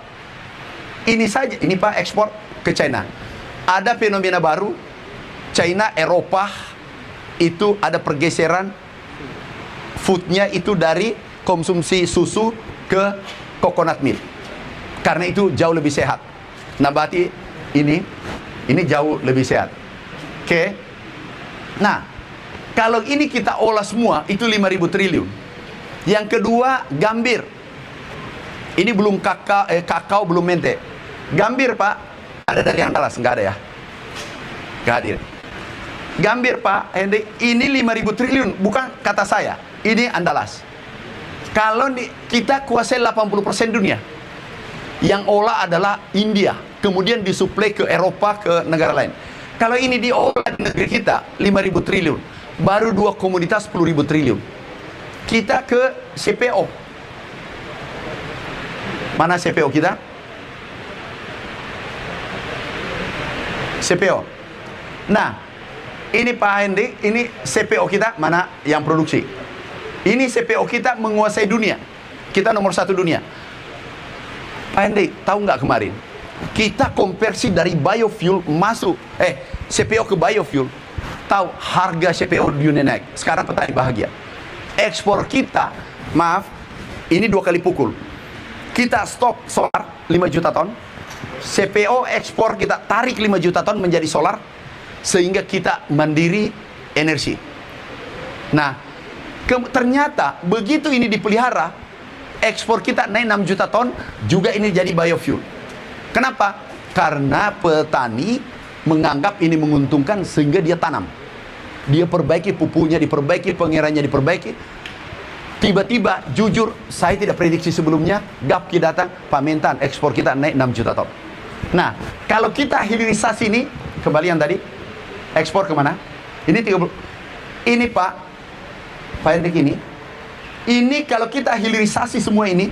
Ini saja, ini Pak, ekspor ke China. Ada fenomena baru, China, Eropa, itu ada pergeseran foodnya itu dari konsumsi susu ke coconut milk. Karena itu jauh lebih sehat. Nabati ini jauh lebih sehat. Oke. Nah, kalau ini kita olah semua, itu 5.000 triliun. Yang kedua, gambir. Ini belum kakao belum mente. Gambir, Pak, ada dari Andalas, nggak ada ya? Nggak hadir. Gambir, Pak Hendrik, ini 5.000 triliun, bukan kata saya. Ini Andalas. Kalau kita kuasai 80% dunia. Yang olah adalah India, kemudian disuplai ke Eropa, ke negara lain. Kalau ini diolah di negeri kita 5.000 triliun, baru dua komoditas 10.000 triliun. Kita ke CPO. Mana CPO kita? CPO. Nah, ini Pak Hendrik, ini CPO kita, mana yang produksi. Ini CPO kita menguasai dunia. Kita nomor 1 dunia. Pak Hendrik, tahu nggak kemarin? Kita konversi dari biofuel masuk, CPO ke biofuel. Tahu harga CPO dunia naik. Sekarang petani bahagia. Ekspor kita, maaf, ini 2 kali pukul. Kita stop solar 5 juta ton. CPO ekspor kita tarik 5 juta ton menjadi solar, sehingga kita mandiri energi. Nah, ternyata begitu ini dipelihara, ekspor kita naik 6 juta ton, juga ini jadi biofuel. Kenapa? Karena petani menganggap ini menguntungkan sehingga dia tanam. Dia perbaiki pupuknya, diperbaiki pengerannya, diperbaiki. Tiba-tiba, jujur, saya tidak prediksi sebelumnya, GAPKI datang, Pak Mentan, ekspor kita naik 6 juta ton. Nah, kalau kita hilirisasi ini, kembali yang tadi, ekspor kemana? Ini 30. Ini Pak Hendrik ini kalau kita hilirisasi semua ini,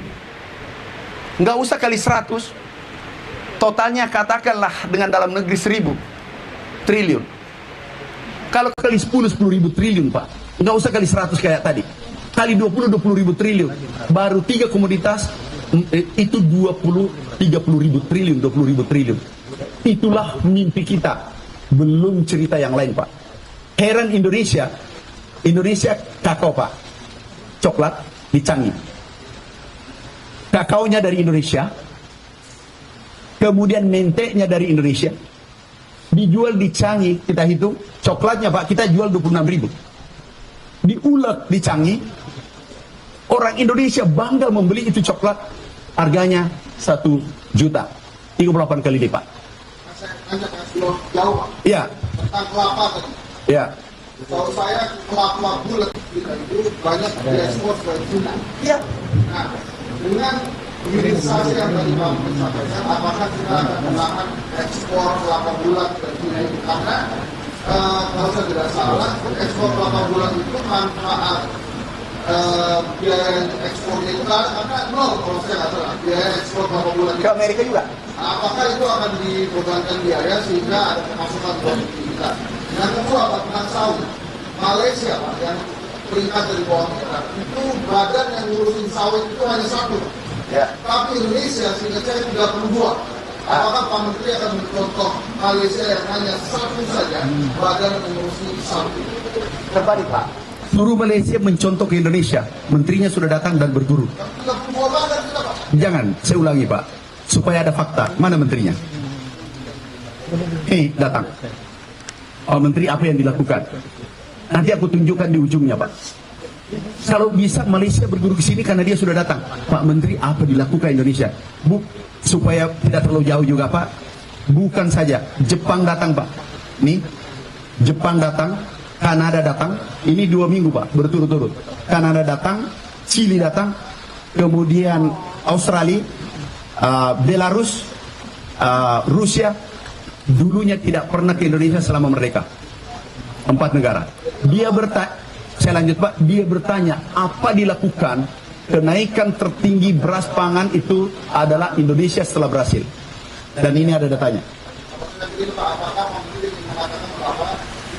nggak usah kali 100, totalnya katakanlah dengan dalam negeri 1.000 triliun. Kalau kali 10.000 triliun, Pak, nggak usah kali 100 kayak tadi, kali 20.000 triliun, baru 3 komoditas, itu 30.000 triliun, 20.000 triliun. Itulah mimpi kita, belum cerita yang lain, Pak. Heran Indonesia kakao, Pak, coklat di Changi. Kakaonya dari Indonesia, kemudian mentenya dari Indonesia, dijual di Changi, kita hitung, coklatnya, Pak, kita jual 26.000. Diulek di Changi, orang Indonesia bangga membeli itu coklat, harganya 1 juta, 38 kali lipat. Saya tanya jauh, Pak. Iya. Tentang kelapa tadi. Iya. Kalau saya kelapa bulat kita itu banyak diekspor ke Cina. Iya. Nah, dengan hilirisasi yang tadi Pak sampaikan, apakah kita akan menahan ekspor kelapa bulat ke Cina itu? Karena kalau saya tidak salah, ekspor kelapa bulat itu manfaat biaya ekspornya itu karena nol, kalau saya nggak salah, biaya ekspor kelapa bulat Ke Amerika juga. apakah itu akan dibebankan biaya sehingga ada pemasukan buat kita? Yang kedua, Pak, tentang sawit. Malaysia, Pak, yang peringkat dari bawah kita, itu badan yang ngurusin sawit itu hanya 1. Ya. Tapi Indonesia sehingga saya 32. Apakah Pak Menteri akan mencontoh Malaysia yang hanya 1 saja badan yang mengurusi sawit? Terbalik, Pak. Suruh Malaysia mencontoh ke Indonesia. Menterinya sudah datang dan berguru. 32 badan kita, Pak. Jangan, saya ulangi, Pak, supaya ada fakta. Mana menterinya? Datang. Oh, menteri apa yang dilakukan? Nanti aku tunjukkan di ujungnya, Pak. Kalau bisa Malaysia berguru ke sini karena dia sudah datang. Pak Menteri, apa dilakukan Indonesia? Supaya tidak terlalu jauh juga, Pak. Bukan saja Jepang datang, Pak. Nih, Jepang datang, Kanada datang. Ini 2 minggu, Pak, berturut-turut. Kanada datang, Chili datang, kemudian Australia, Belarus, Rusia. Dulunya tidak pernah ke Indonesia selama merdeka. 4 negara. Saya lanjut, Pak. Dia bertanya, apa dilakukan? Kenaikan tertinggi beras pangan itu adalah Indonesia setelah Brasil. Dan ini ada datanya. Jadi, Pak, apakah Pak Menteri mengatakan bahwa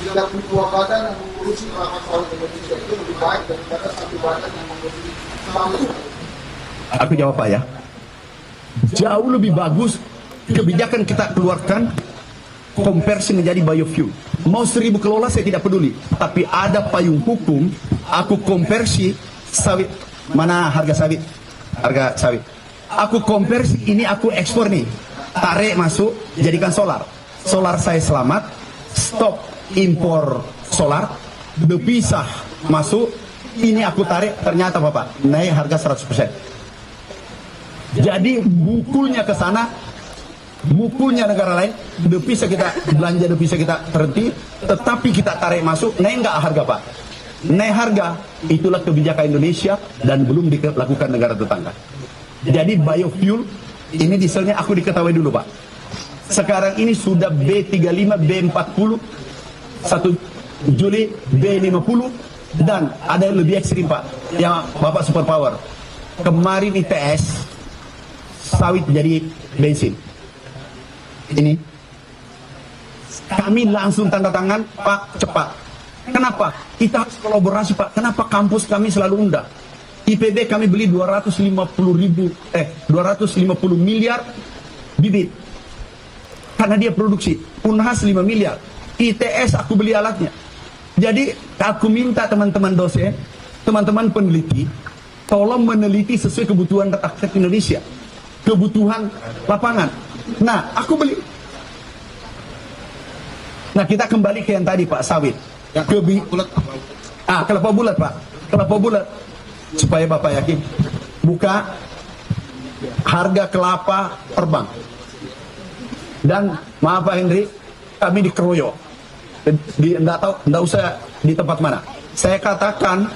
32 badan yang mengurusi kelapa sawit Indonesia itu lebih baik daripada 1 badan yang mengurusi sawit? Aku jawab, Pak, ya. Jauh lebih bagus kebijakan kita keluarkan konversi menjadi biofuel. Mau 1.000 kelola saya tidak peduli, tapi ada payung hukum. Aku konversi sawit. Mana harga sawit? Harga sawit. Aku konversi ini, aku ekspor nih. Tarik masuk, jadikan solar. Solar saya selamat. Stop impor solar, dipisah masuk, ini aku tarik, ternyata Bapak, naik harga 100%. Jadi bukulnya ke sana, bukulnya negara lain, dipisah kita belanja, dipisah kita terhenti, tetapi kita tarik masuk, naik nggak harga Pak? Naik harga, itulah kebijakan Indonesia dan belum dilakukan negara tetangga. Jadi biofuel, ini dieselnya aku diketahui dulu Pak. Sekarang ini sudah B35, B40, 1 Juli B50, dan ada yang lebih ekstrim Pak, yang Bapak superpower. Kemarin ITS, sawit jadi bensin. Ini kami langsung tanda tangan Pak, cepat. Kenapa? Kita harus kolaborasi Pak. Kenapa kampus kami selalu undang? IPB kami beli 250 miliar bibit karena dia produksi. Unhas 5 miliar. ITS aku beli alatnya. Jadi aku minta teman-teman dosen, teman-teman peneliti, tolong meneliti sesuai kebutuhan rakyat Indonesia, kebutuhan lapangan. Nah, aku beli. Nah, kita kembali ke yang tadi Pak, sawit. Kelapa bulat Pak. Kelapa bulat. Supaya Bapak yakin. Buka harga kelapa terbang. Dan maaf Pak Hendri, kami dikeroyok. Nggak usah di tempat mana. Saya katakan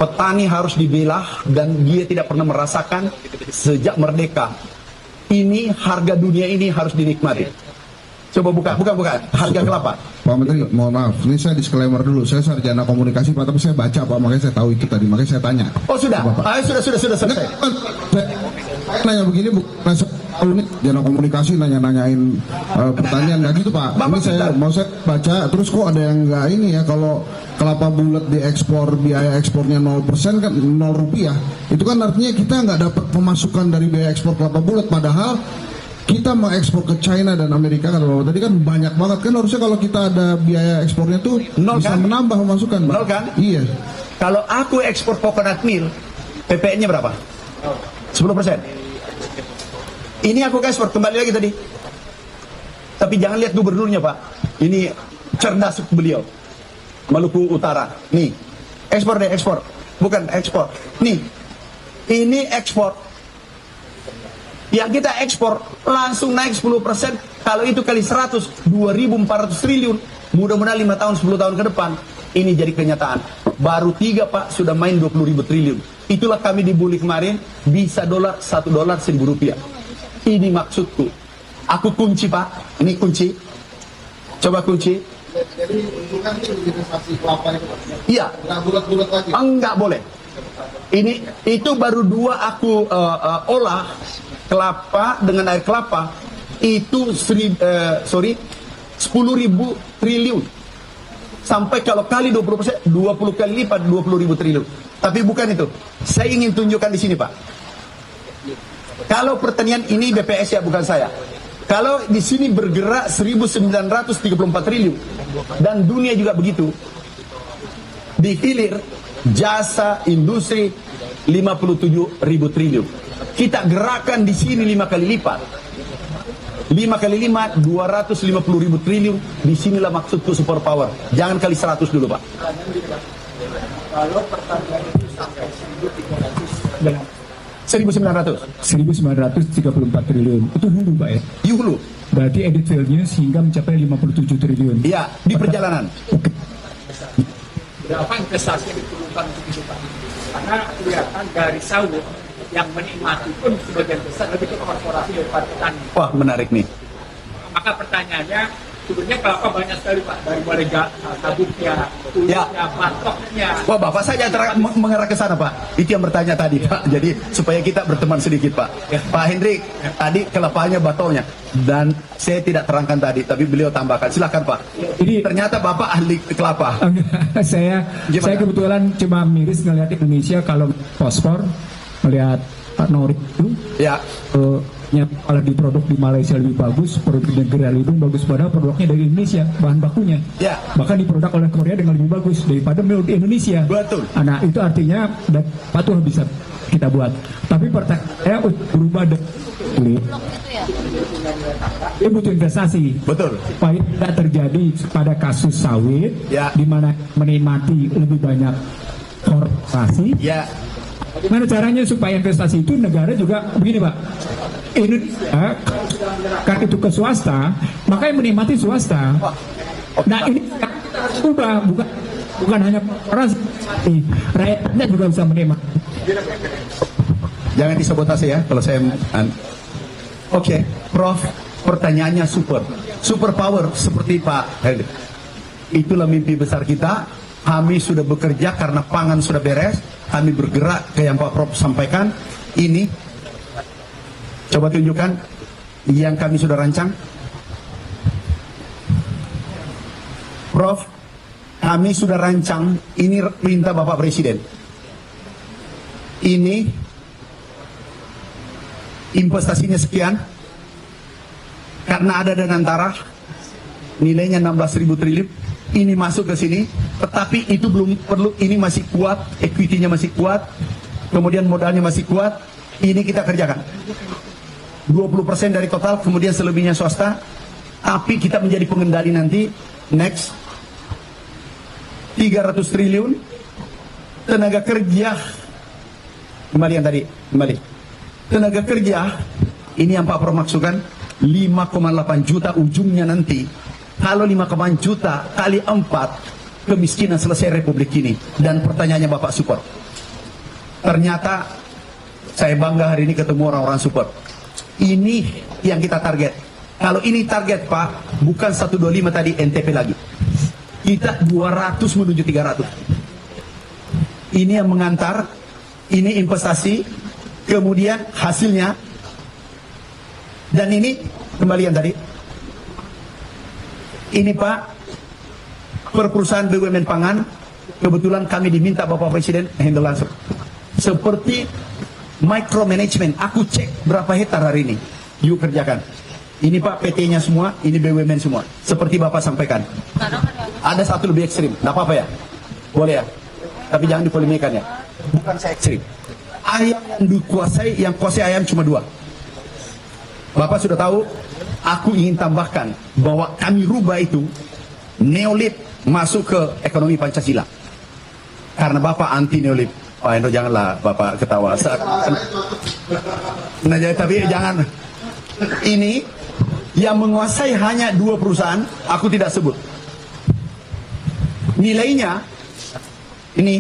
petani harus dibela dan dia tidak pernah merasakan sejak merdeka. Ini harga dunia ini harus dinikmati. Coba buka harga kelapa. Pak Menteri, mohon maaf, ini saya disclaimer dulu. Saya sarjana komunikasi Pak, tapi saya baca Pak, makanya saya tahu itu tadi, makanya saya tanya. Oh sudah, sudah selesai. Saya nanya begini, bukan ini sarjana komunikasi nanya-nanyain pertanyaan nggak gitu Pak. Ini saya baca, terus kok ada yang nggak ini ya, kalau kelapa bulat diekspor, biaya ekspornya 0% kan 0 rupiah. Itu kan artinya kita nggak dapat pemasukan dari biaya ekspor kelapa bulat, padahal kita mengekspor ke China dan Amerika kan Bapak tadi kan banyak banget kan, harusnya kalau kita ada biaya ekspornya tuh 0 bisa kan? menambah pemasukan. 0 kan? Iya. Kalau aku ekspor coconut meal, PPN-nya berapa? 10%. Ini aku ekspor, kembali lagi tadi. Tapi jangan lihat gubernurnya Pak. Ini cerdas beliau. Maluku Utara. Nih, ekspor deh, ekspor. Bukan ekspor. Nih, ini ekspor. Yang kita ekspor langsung naik 10%. Kalau itu kali 100, 2.400 triliun. Mudah-mudahan 5 tahun, 10 tahun ke depan ini jadi kenyataan. Baru 3 Pak sudah main 20.000 triliun. Itulah kami dibully kemarin, bisa $1 $1.000. Ini maksudku. Aku kunci Pak. Ini kunci. Coba kunci. Jadi untungan itu investasi kelapa itu Pak? Iya. Nggak bulat-bulat lagi? Enggak boleh. Itu baru 2 aku olah kelapa dengan air kelapa itu 10.000 triliun. Sampai kalau kali 20%, 20 kali lipat 20.000 triliun. Tapi bukan itu. Saya ingin tunjukkan di sini Pak. Kalau pertanian ini BPS ya, bukan saya. Kalau di sini bergerak 1.934 triliun dan dunia juga begitu. Di hilir jasa industri 57.000 triliun. Kita gerakan di sini 5 kali lipat. 5 kali 5, 250.000 triliun. Disinilah maksudku super power. Jangan kali 100 dulu Pak. Kalau pertanian itu sampai 1.934 triliun. Itu hulu Pak ya? Hulu. Berarti edit value-nya sehingga mencapai 57 triliun. Iya, di perjalanan. Berapa investasi yang diperlukan untuk itu Pak? Karena kelihatan dari sawit yang menikmati pun sebagian besar lebih ke korporasi daripada petani. Wah, menarik nih. Maka pertanyaannya, sebenarnya kelapa banyak sekali Pak, dari mulai gabuknya, kulitnya, batoknya. Wah, Bapak saya mengarah ke sana Pak. Itu yang bertanya tadi Pak. Jadi supaya kita berteman sedikit Pak. Pak Hendrik, tadi kelapanya batoknya. Dan saya tidak terangkan tadi, tapi beliau tambahkan. Silakan Pak. Ini ternyata Bapak ahli kelapa. saya kebetulan cuma miris ngelihat Indonesia kalau fosfor, melihat Pak Nori itu Ya. kalau diproduk di Malaysia lebih bagus, produk di negara lebih bagus, padahal produknya dari Indonesia, bahan bakunya. Ya. Bahkan diproduk oleh Korea dengan lebih bagus daripada made in Indonesia. Betul. Nah, itu artinya dan patuh bisa kita buat. Tapi pertanyaan berubah dia butuh investasi. Betul. Supaya tidak terjadi pada kasus sawit, Ya. di mana menikmati lebih banyak korporasi. Ya. Gimana caranya supaya investasi itu negara juga begini Pak, Indonesia kan itu ke swasta, maka yang menikmati swasta. Nah ini ubah, bukan hanya orang, rakyatnya juga bisa menikmati. Jangan disabotase ya kalau saya. Oke, Prof, pertanyaannya super power seperti Pak Heli. Itulah mimpi besar kita. Kami sudah bekerja karena pangan sudah beres. Kami bergerak ke yang Pak Prof sampaikan. Ini coba tunjukkan yang kami sudah rancang. Prof, kami sudah rancang. Ini perintah Bapak Presiden. Ini investasinya sekian karena ada dana antara nilainya 16.000 triliun. Ini masuk ke sini, tetapi itu belum perlu. Ini masih kuat, equity-nya masih kuat, kemudian modalnya masih kuat. Ini kita kerjakan 20% dari total, kemudian selebihnya swasta. Tapi kita menjadi pengendali nanti. Next, 300 triliun tenaga kerja. Kembali yang tadi, kembali. Tenaga kerja, ini yang Pak Prof maksudkan, 5,8 juta ujungnya nanti. Kalau 5,8 juta kali 4, kemiskinan selesai Republik ini. Dan pertanyaannya Bapak support. Ternyata saya bangga hari ini ketemu orang-orang support. Ini yang kita target. Kalau ini target Pak, bukan 125 tadi NTP lagi. Kita 200 menuju 300. Ini yang mengantar, ini investasi, kemudian hasilnya. Dan ini kembalian tadi. Ini Pak, per perusahaan BUMN pangan, kebetulan kami diminta Bapak Presiden handle langsung. Seperti micromanagement, aku cek berapa hektar hari ini, yuk kerjakan. Ini Pak PT-nya semua, ini BUMN semua. Seperti Bapak sampaikan. Ada satu lebih ekstrim, tidak apa-apa ya? Boleh ya? Tapi jangan dipolemikan ya. Bukan saya ekstrim. Ayam yang dikuasai, yang kuasai ayam cuma 2. Bapak sudah tahu, aku ingin tambahkan bahwa kami rubah itu neolib masuk ke ekonomi Pancasila. Karena Bapak anti neolib. Pak Hendro janganlah Bapak ketawa. Nah, tapi jangan. Ini yang menguasai hanya 2 perusahaan, aku tidak sebut. Nilainya ini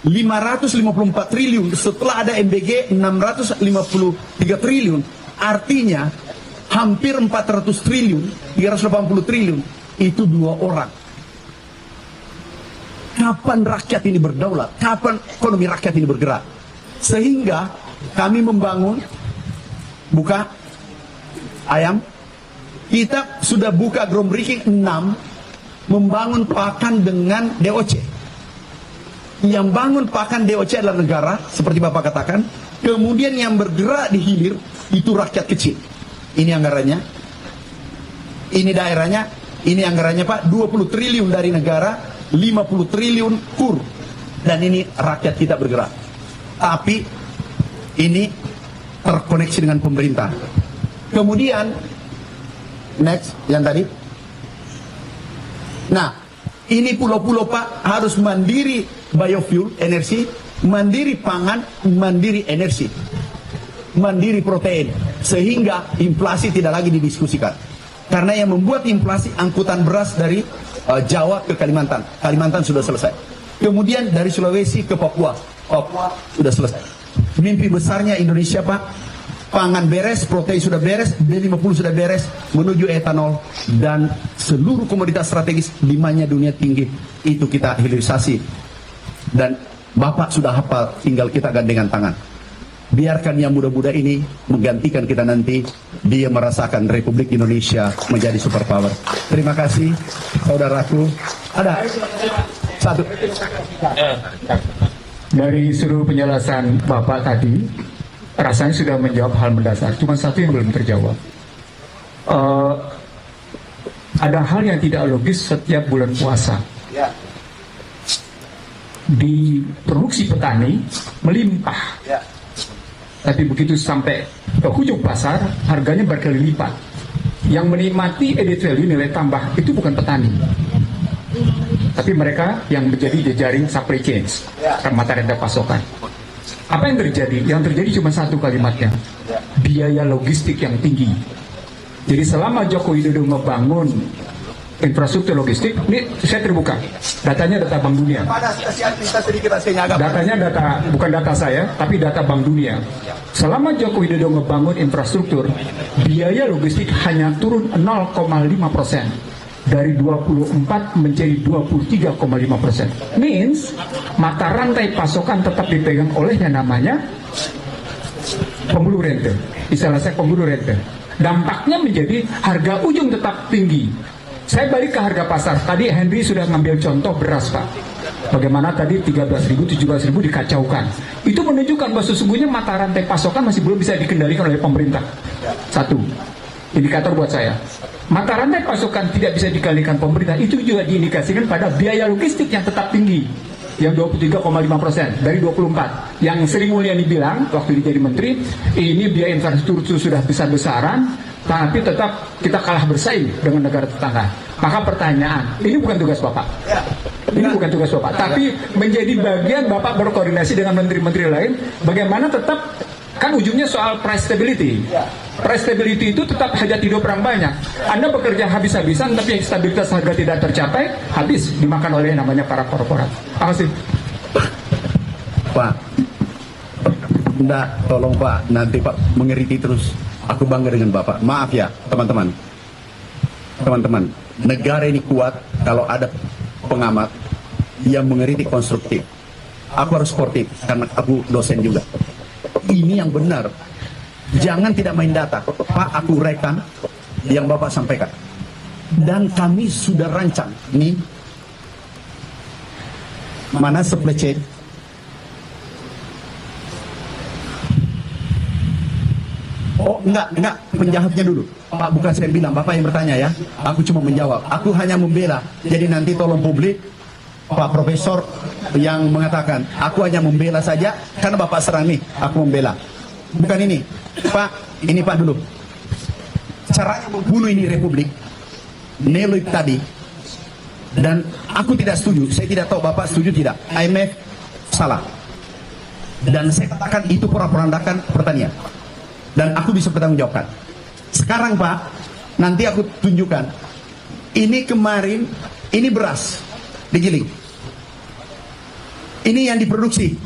554 triliun, setelah ada MBG 653 triliun. Artinya hampir 400 triliun, 380 triliun, itu 2 orang. Kapan rakyat ini berdaulat? Kapan ekonomi rakyat ini bergerak? Sehingga kami membangun, buka ayam, kita sudah buka groundbreaking 6, membangun pakan dengan DOC. Yang bangun pakan DOC adalah negara, seperti Bapak katakan. Kemudian yang bergerak di hilir, itu rakyat kecil. Ini anggarannya, ini daerahnya, ini anggarannya Pak, 20 triliun dari negara, 50 triliun KUR. Dan ini rakyat kita bergerak. Tapi ini terkoneksi dengan pemerintah. Kemudian next yang tadi. Nah, ini pulau-pulau Pak harus mandiri biofuel, energi, mandiri pangan, mandiri energi, mandiri protein, sehingga inflasi tidak lagi didiskusikan. Karena yang membuat inflasi angkutan beras dari Jawa ke Kalimantan. Kalimantan sudah selesai. Kemudian dari Sulawesi ke Papua. Papua sudah selesai. Mimpi besarnya Indonesia Pak, pangan beres, protein sudah beres, B50 sudah beres, menuju etanol, dan seluruh komoditas strategis demandnya dunia tinggi, itu kita hilirisasi. Dan Bapak sudah hafal, tinggal kita gandengan tangan. Biarkan yang muda-muda ini menggantikan kita nanti, dia merasakan Republik Indonesia menjadi superpower. Terima kasih, saudaraku. Ada satu. Dari seluruh penjelasan Bapak tadi, rasanya sudah menjawab hal mendasar. Cuma satu yang belum terjawab. Ada hal yang tidak logis setiap bulan puasa. Di produksi petani melimpah, tapi begitu sampai ke ujung pasar harganya berkali lipat. Yang menikmati added value, nilai tambah, itu bukan petani, tapi mereka yang menjadi jejaring supply chains, mata rantai pasokan. Apa yang terjadi? Yang terjadi cuma satu kalimatnya, biaya logistik yang tinggi. Jadi selama Joko Widodo membangun infrastruktur logistik, ini saya terbuka, datanya data Bank Dunia. Datanya bukan data saya, tapi data Bank Dunia. Selama Joko Widodo membangun infrastruktur, biaya logistik hanya turun 0,5%. Dari 24 menjadi 23,5%. Means, mata rantai pasokan tetap dipegang oleh yang namanya pembuluh rente. Istilah saya pembuluh rente. Dampaknya menjadi harga ujung tetap tinggi. Saya balik ke harga pasar. Tadi Henry sudah ngambil contoh beras, Pak. Bagaimana tadi 13.000, 17.000 dikacaukan. Itu menunjukkan bahwa sesungguhnya mata rantai pasokan masih belum bisa dikendalikan oleh pemerintah. Satu, indikator buat saya. Mata rantai pasokan tidak bisa dikendalikan pemerintah. Itu juga diindikasikan pada biaya logistik yang tetap tinggi. Yang 23,5% dari 24. Yang Sri Mulyani bilang waktu dia jadi menteri, ini biaya infrastruktur sudah besar-besaran, tapi tetap kita kalah bersaing dengan negara tetangga. Maka pertanyaan, ini bukan tugas Bapak. Ini bukan tugas Bapak, tapi menjadi bagian Bapak berkoordinasi dengan menteri-menteri lain, bagaimana tetap, kan ujungnya soal price stability. Price stability itu tetap hajat hidup orang banyak. Anda bekerja habis-habisan, tapi stabilitas harga tidak tercapai, habis dimakan oleh namanya para korporat. Apa sih? Pak, enggak, tolong Pak, nanti Pak mengerti terus. Aku bangga dengan Bapak. Maaf ya, teman-teman. Teman-teman, negara ini kuat kalau ada pengamat yang mengerti konstruktif. Aku harus sportif karena aku dosen juga. Ini yang benar. Jangan tidak main data. Pak, aku uraikan yang Bapak sampaikan. Dan kami sudah rancang. Nih, mana supply chain? Oh, enggak, penjahatnya dulu. Pak, bukan saya bilang, Bapak yang bertanya ya. Aku cuma menjawab. Aku hanya membela. Jadi nanti tolong publik, Pak Profesor yang mengatakan, aku hanya membela saja, karena Bapak serang nih, aku membela. Bukan ini. Pak, ini Pak dulu. Caranya membunuh ini Republik, Neloid tadi. Dan aku tidak setuju. Saya tidak tahu Bapak setuju tidak. IMF salah. Dan saya katakan itu porak-porandakan pertanian. Dan aku bisa bertanggungjawabkan. Sekarang Pak, nanti aku tunjukkan. Ini kemarin, ini beras digiling. Ini yang diproduksi.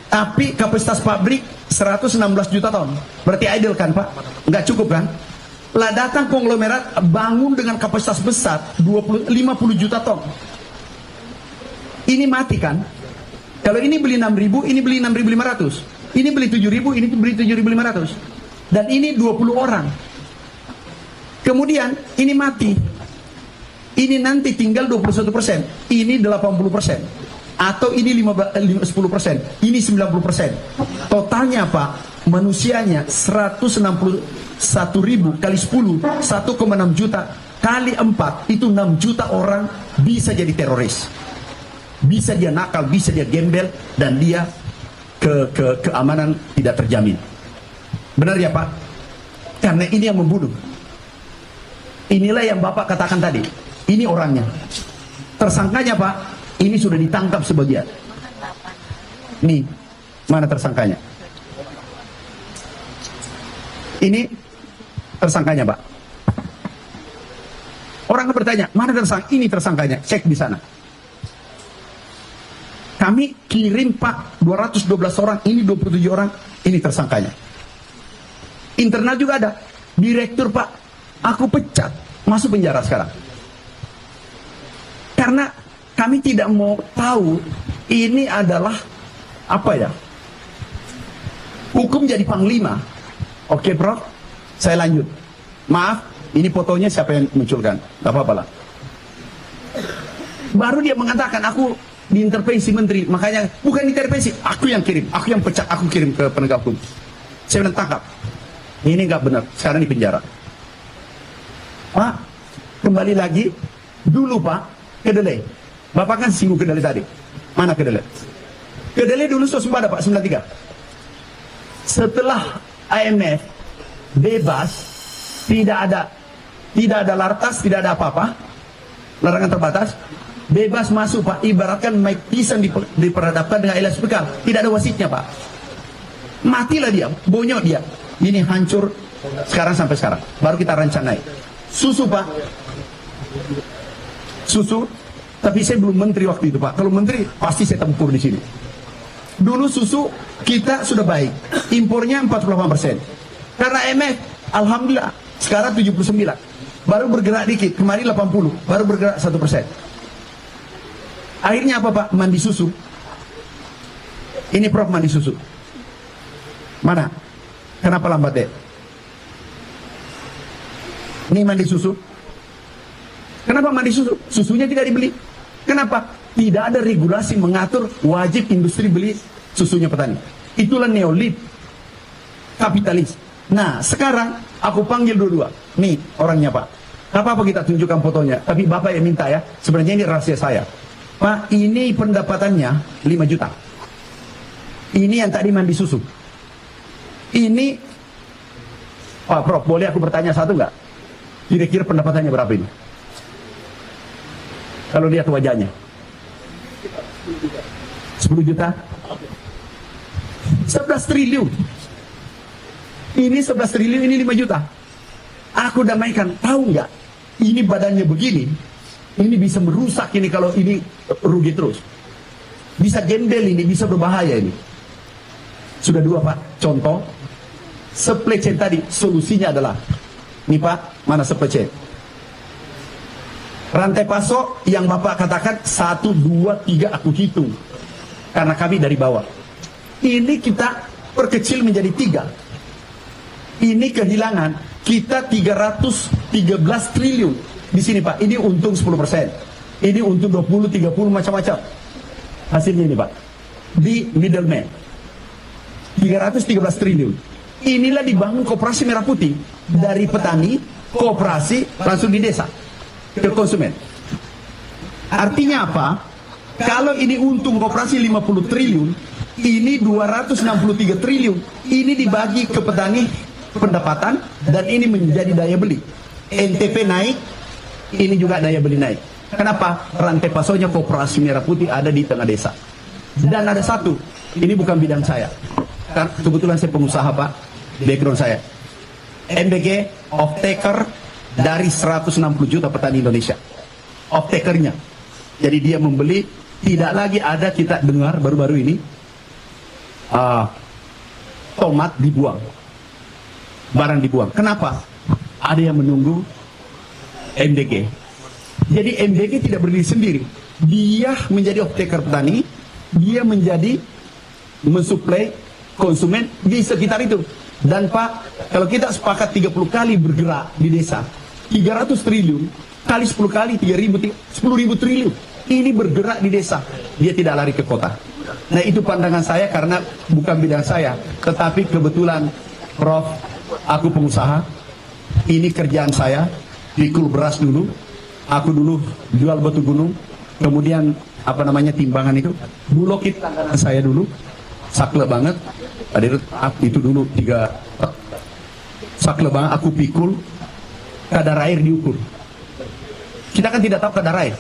Tapi kapasitas pabrik 116 juta ton. Berarti idle kan Pak? Nggak cukup kan? Lah datang konglomerat bangun dengan kapasitas besar 50 juta ton. Ini mati kan? Kalau ini beli 6.000, ini beli 6.500. Ini beli 7.000, ini beli 7.500. Dan ini 20 orang. Kemudian ini mati. Ini nanti tinggal 21%. Ini 80%. Atau ini 10%, ini 90%. Totalnya Pak, manusianya 161.000 kali 10, 1,6 juta kali 4, itu 6 juta orang bisa jadi teroris. Bisa dia nakal, bisa dia gembel, dan dia keamanan tidak terjamin. Benar ya Pak? Karena ini yang membunuh. Inilah yang Bapak katakan tadi. Ini orangnya. Tersangkanya Pak, ini sudah ditangkap sebagian. Nih, mana tersangkanya? Ini tersangkanya, Pak. Orang bertanya, mana tersangka? Ini tersangkanya, cek di sana. Kami kirim Pak 212 orang, ini 27 orang, ini tersangkanya. Internal juga ada. Direktur Pak, aku pecat, masuk penjara sekarang. Karena kami tidak mau tahu ini adalah apa ya? Hukum jadi panglima. Oke, Prof. Saya lanjut. Maaf, ini fotonya siapa yang munculkan? Gak apa-apa lah. Baru dia mengatakan aku diintervensi menteri. Makanya bukan intervensi, aku yang kirim, aku yang pecat, aku kirim ke penegak hukum. Saya bilang tangkap. Ini nggak benar, sekarang di penjara. Pak, kembali lagi. Dulu Pak, kedelai. Bapak kan singgung kedelai tadi. Mana kedelai? Kedelai dulu swasembada Pak, 93. Setelah IMF bebas, tidak ada lartas, tidak ada apa-apa, larangan terbatas, bebas masuk Pak. Ibaratkan Mike Tyson diperhadapkan dengan Elias Pikal, tidak ada wasitnya Pak. Matilah dia, bonyok dia. Ini hancur sekarang sampai sekarang. Baru kita rancang naik. Susu Pak, susu. Tapi saya belum menteri waktu itu Pak. Kalau menteri pasti saya tempur di sini. Dulu susu kita sudah baik, impornya 48%. Karena IMF, alhamdulillah sekarang 79. Baru bergerak dikit, kemarin 80, baru bergerak 1%. Akhirnya apa Pak? Mandi susu. Ini Prof mandi susu. Mana? Kenapa lambat deh? Ini mandi susu. Kenapa mandi susu? Susunya tidak dibeli. Kenapa? Tidak ada regulasi mengatur wajib industri beli susunya petani. Itulah neolit kapitalis. Nah, sekarang aku panggil dua-dua. Nih orangnya Pak. Apa-apa kita tunjukkan fotonya. Tapi Bapak yang minta ya. Sebenarnya ini rahasia saya. Pak, ini pendapatannya 5 juta. Ini yang tadi mandi susu. Ini Pak Prof, boleh aku bertanya satu nggak? Kira-kira pendapatannya berapa ini? Kalau lihat wajahnya 10 juta 11 triliun. Ini 11 triliun, ini 5 juta. Aku damaikan, tahu nggak? Ini badannya begini, ini bisa merusak ini kalau ini rugi terus. Bisa gembel ini, bisa berbahaya ini. Sudah 2 Pak, contoh. Supply chain tadi, solusinya adalah nih Pak, mana supply chain? Rantai pasok yang Bapak katakan 1, 2, 3 aku hitung. Karena kami dari bawah. Ini kita perkecil menjadi 3. Ini kehilangan kita 313 triliun. Di sini Pak, ini untung 10%. Ini untung 20, 30 macam-macam. Hasilnya ini Pak. Di middleman. 313 triliun. Inilah dibangun koperasi merah putih dari petani, koperasi langsung di desa ke konsumen. Artinya apa? Kalau ini untung koperasi 50 triliun, ini 263 triliun. Ini dibagi ke petani pendapatan dan ini menjadi daya beli. NTP naik, ini juga daya beli naik. Kenapa? Rantai pasoknya koperasi merah putih ada di tengah desa. Dan ada satu, ini bukan bidang saya. Kan kebetulan saya pengusaha Pak, background saya. MBG off-taker dari 160 juta petani Indonesia. Off-takernya. Jadi dia membeli, tidak lagi ada kita dengar baru-baru ini tomat dibuang. Barang dibuang. Kenapa? Ada yang menunggu MBG. Jadi MBG tidak berdiri sendiri. Dia menjadi off-taker petani, dia menjadi mensuplai konsumen di sekitar itu. Dan Pak, kalau kita sepakat 30 kali bergerak di desa, 300 triliun kali 10 kali 10.000 triliun. Ini bergerak di desa, dia tidak lari ke kota. Nah itu pandangan saya karena bukan bidang saya, tetapi kebetulan Prof, aku pengusaha, ini kerjaan saya, pikul beras dulu, aku dulu jual batu gunung, kemudian apa namanya timbangan itu, bulokit langganan saya dulu, sakle banget, itu dulu 3 sakle banget, aku pikul, kadar air diukur. Kita kan tidak tahu kadar air,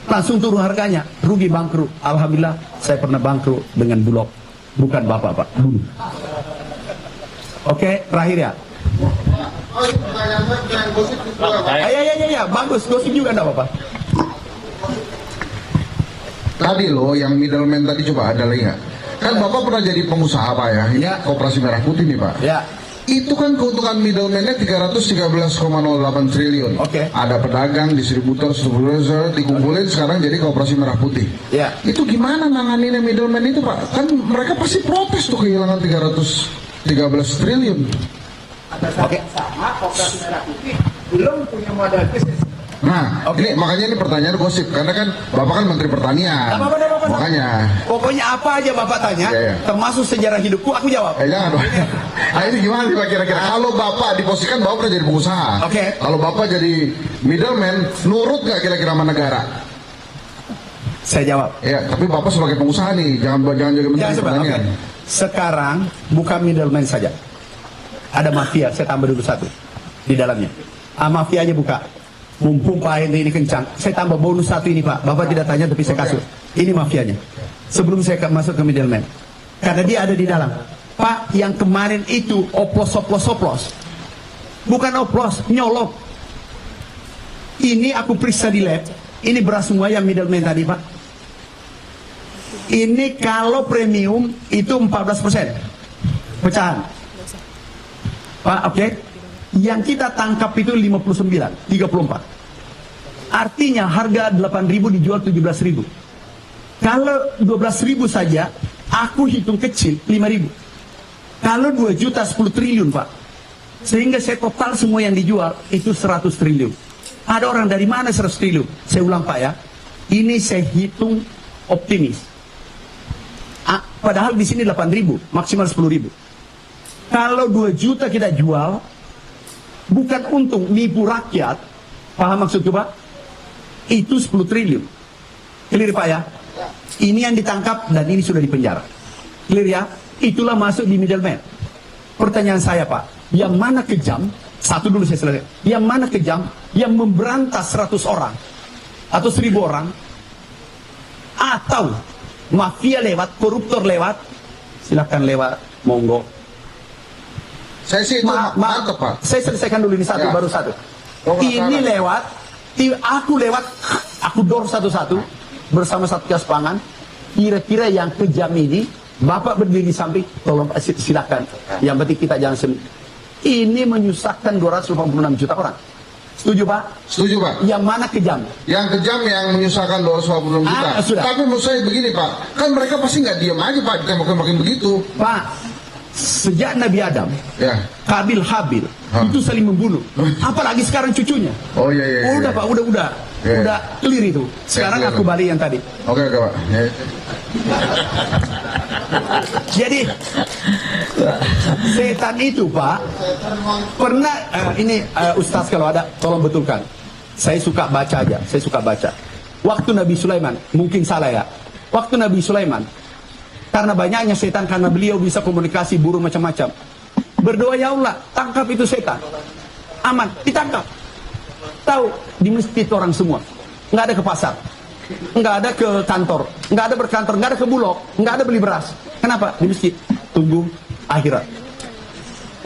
langsung turun harganya, rugi bangkrut. Alhamdulillah saya pernah bangkrut dengan Bulog, bukan Bapak Pak, dulu. Oke, terakhir ya. Oh, itu pertanyaan saya, pertanyaan gosip juga Pak. Ya, bagus, gosip juga enggak apa-apa. Tadi loh yang middleman tadi coba ada lagi nggak? Kan Bapak pernah jadi pengusaha Pak ya, ini Ya. Koperasi Merah Putih nih Pak. Ya. Itu kan keuntungan middleman-nya 313,08 triliun. Oke. Ada pedagang, distributor, dikumpulin sekarang jadi Koperasi Merah Putih. Ya. Itu gimana nanganinnya middleman itu Pak? Kan mereka pasti protes tuh kehilangan 313 triliun. Pada saat Oke. yang sama, Koperasi Merah Putih belum punya modal bisnis. Nah, ini makanya ini pertanyaan gosip karena kan Bapak kan Menteri Pertanian. Nggak apa-apa. Makanya. Pokoknya apa aja Bapak tanya, Iya. termasuk sejarah hidupku, aku jawab. Jangan Pak. Nah ini gimana sih Pak kira-kira? Kalau Bapak diposisikan Bapak pernah jadi pengusaha. Oke. Kalau Bapak jadi middleman, nurut nggak kira-kira sama negara? Saya jawab. Ya, tapi Bapak sebagai pengusaha nih, jangan jadi Menteri Jangan sebut, Pertanian. oke. Sekarang bukan middleman saja. Ada mafia, saya tambah dulu satu di dalamnya. Mafianya buka. Mumpung Pak Henry ini kencang, saya tambah bonus satu ini Pak. Bapak tidak tanya tapi saya kasih. Ini mafianya. Sebelum saya masuk ke middleman. Karena dia ada di dalam. Pak, yang kemarin itu oplos. Bukan oplos, nyolok. Ini aku periksa di lab. Ini beras semua yang middleman tadi Pak. Ini kalau premium itu 14% pecahan. Pak, oke. Yang kita tangkap itu 34. Artinya harga 8.000 dijual 17.000. Kalau 12.000 saja, aku hitung kecil 5.000. Kalau 2 juta 10 triliun Pak. Sehingga saya total semua yang dijual itu 100 triliun. Ada orang dari mana 100 triliun? Saya ulang Pak ya. Ini saya hitung optimis. Padahal di sini 8.000, maksimal 10.000. Kalau 2 juta kita jual, bukan untung, nipu rakyat. Paham maksudku Pak? Itu 10 triliun. Clear Pak ya? Ini yang ditangkap dan ini sudah dipenjara. Clear ya? Itulah masuk di middleman. Pertanyaan saya Pak, yang mana kejam? Satu dulu saya selesai. Yang mana kejam? Yang memberantas 100 orang atau 1.000 orang, atau mafia lewat, koruptor lewat, silakan lewat, monggo. Saya sih itu mantap Pak. Saya selesaikan dulu ini satu, Ya. baru satu. Oh, nggak Ini salah. lewat, aku lewat, aku dor satu-satu bersama Satgas Pangan. Kira-kira yang kejam ini, Bapak berdiri di samping, tolong silakan. Yang penting kita jangan sendiri. Ini menyusahkan 286 juta orang. Setuju Pak? Setuju Pak. Yang mana kejam? Yang kejam yang menyusahkan 286 juta. Sudah. Tapi menurut saya begini Pak, kan mereka pasti nggak diam aja Pak, ditembak-tembakin begitu. Pak, sejak Nabi Adam, Ya. Kabil Habil, itu saling membunuh. Apalagi sekarang cucunya. Oh iya. Udah Pak, udah. Ya. Udah clear itu. Sekarang clear. aku balik yang tadi. Oke Pak. Ya. Jadi setan itu Pak pernah ini Ustaz kalau ada tolong betulkan. Saya suka baca aja, saya suka baca. Waktu Nabi Sulaiman, mungkin salah ya. Waktu Nabi Sulaiman, karena banyaknya setan, karena beliau bisa komunikasi burung macam-macam. Berdoa, ya Allah, tangkap itu setan. Aman, ditangkap. Tahu, di masjid orang semua. Nggak ada ke pasar. Nggak ada ke kantor. Nggak ada berkantor, nggak ada ke Bulog. Nggak ada beli beras. Kenapa? Di masjid. Tunggu akhirat.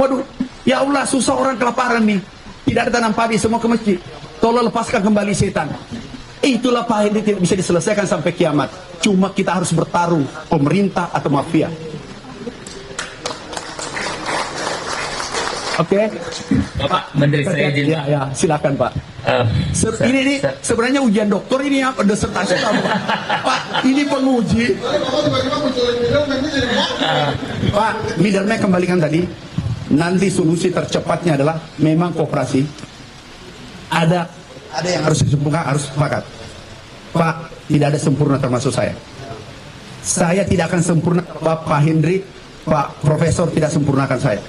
Waduh, ya Allah, susah orang kelaparan nih. Tidak ada tanam padi, semua ke masjid. Tolong lepaskan kembali setan. Itulah Pak Henry tidak bisa diselesaikan sampai kiamat. Cuma kita harus bertarung, pemerintah atau mafia. Oke? Bapak Menteri saya izin Pak. Ya, silakan Pak. Ini sebenarnya ujian doktor ini apa? Disertasi kamu Pak, ini penguji. Pak, middleman kembalikan tadi. Nanti solusi tercepatnya adalah memang kooperasi. Ada yang harus disempurnakan, harus sepakat. Pak, tidak ada sempurna termasuk saya. Saya tidak akan sempurna. Pak Henry, Pak Profesor tidak sempurnakan saya.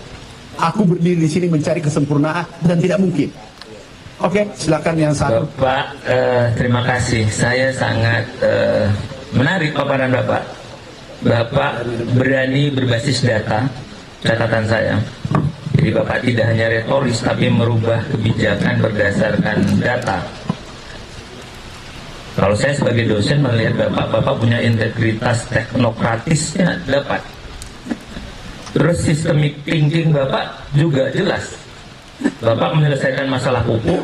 Aku berdiri di sini mencari kesempurnaan dan tidak mungkin. Oke, silakan yang satu. Bapak, terima kasih. Saya sangat menarik paparan Bapak. Bapak berani berbasis data, catatan saya. Jadi Bapak tidak hanya retoris, tapi merubah kebijakan berdasarkan data. Kalau saya sebagai dosen melihat Bapak punya integritas teknokratisnya dapat. Terus systemic thinking Bapak juga jelas. Bapak menyelesaikan masalah pupuk,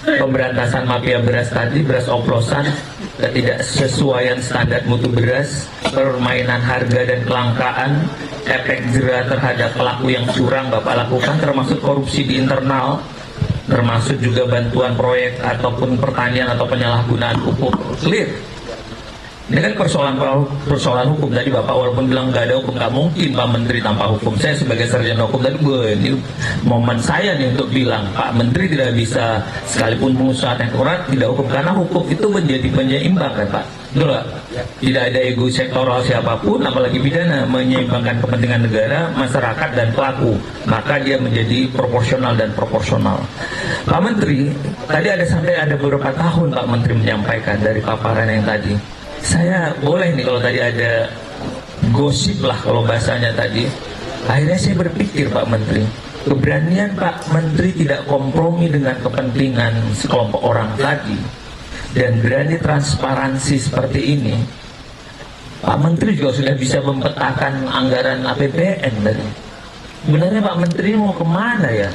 pemberantasan mafia beras tadi, beras oplosan, ketidaksesuaian standar mutu beras, permainan harga dan kelangkaan, efek jera terhadap pelaku yang curang Bapak lakukan, termasuk korupsi di internal, termasuk juga bantuan proyek ataupun pertanian atau penyalahgunaan pupuk. Clear. Ini kan persoalan hukum. Tadi Bapak walaupun bilang nggak ada hukum, nggak mungkin Pak Menteri tanpa hukum. Saya sebagai sarjana hukum tadi, ini momen saya nih untuk bilang Pak Menteri tidak bisa, sekalipun pengusaha teknokrat tidak hukum, karena hukum itu menjadi penyeimbang kan Pak. Betul nggak? Tidak ada ego sektoral siapapun, apalagi pidana, menyeimbangkan kepentingan negara, masyarakat, dan pelaku. Maka dia menjadi proporsional dan proporsional. Pak Menteri, tadi sampai ada beberapa tahun Pak Menteri menyampaikan dari paparan yang tadi. Saya boleh nih kalau tadi ada gosip lah kalau bahasanya tadi. Akhirnya saya berpikir Pak Menteri, keberanian Pak Menteri tidak kompromi dengan kepentingan sekelompok orang tadi, dan berani transparansi seperti ini. Pak Menteri juga sudah bisa memetakan anggaran APBN tadi. Sebenarnya Pak Menteri mau kemana ya?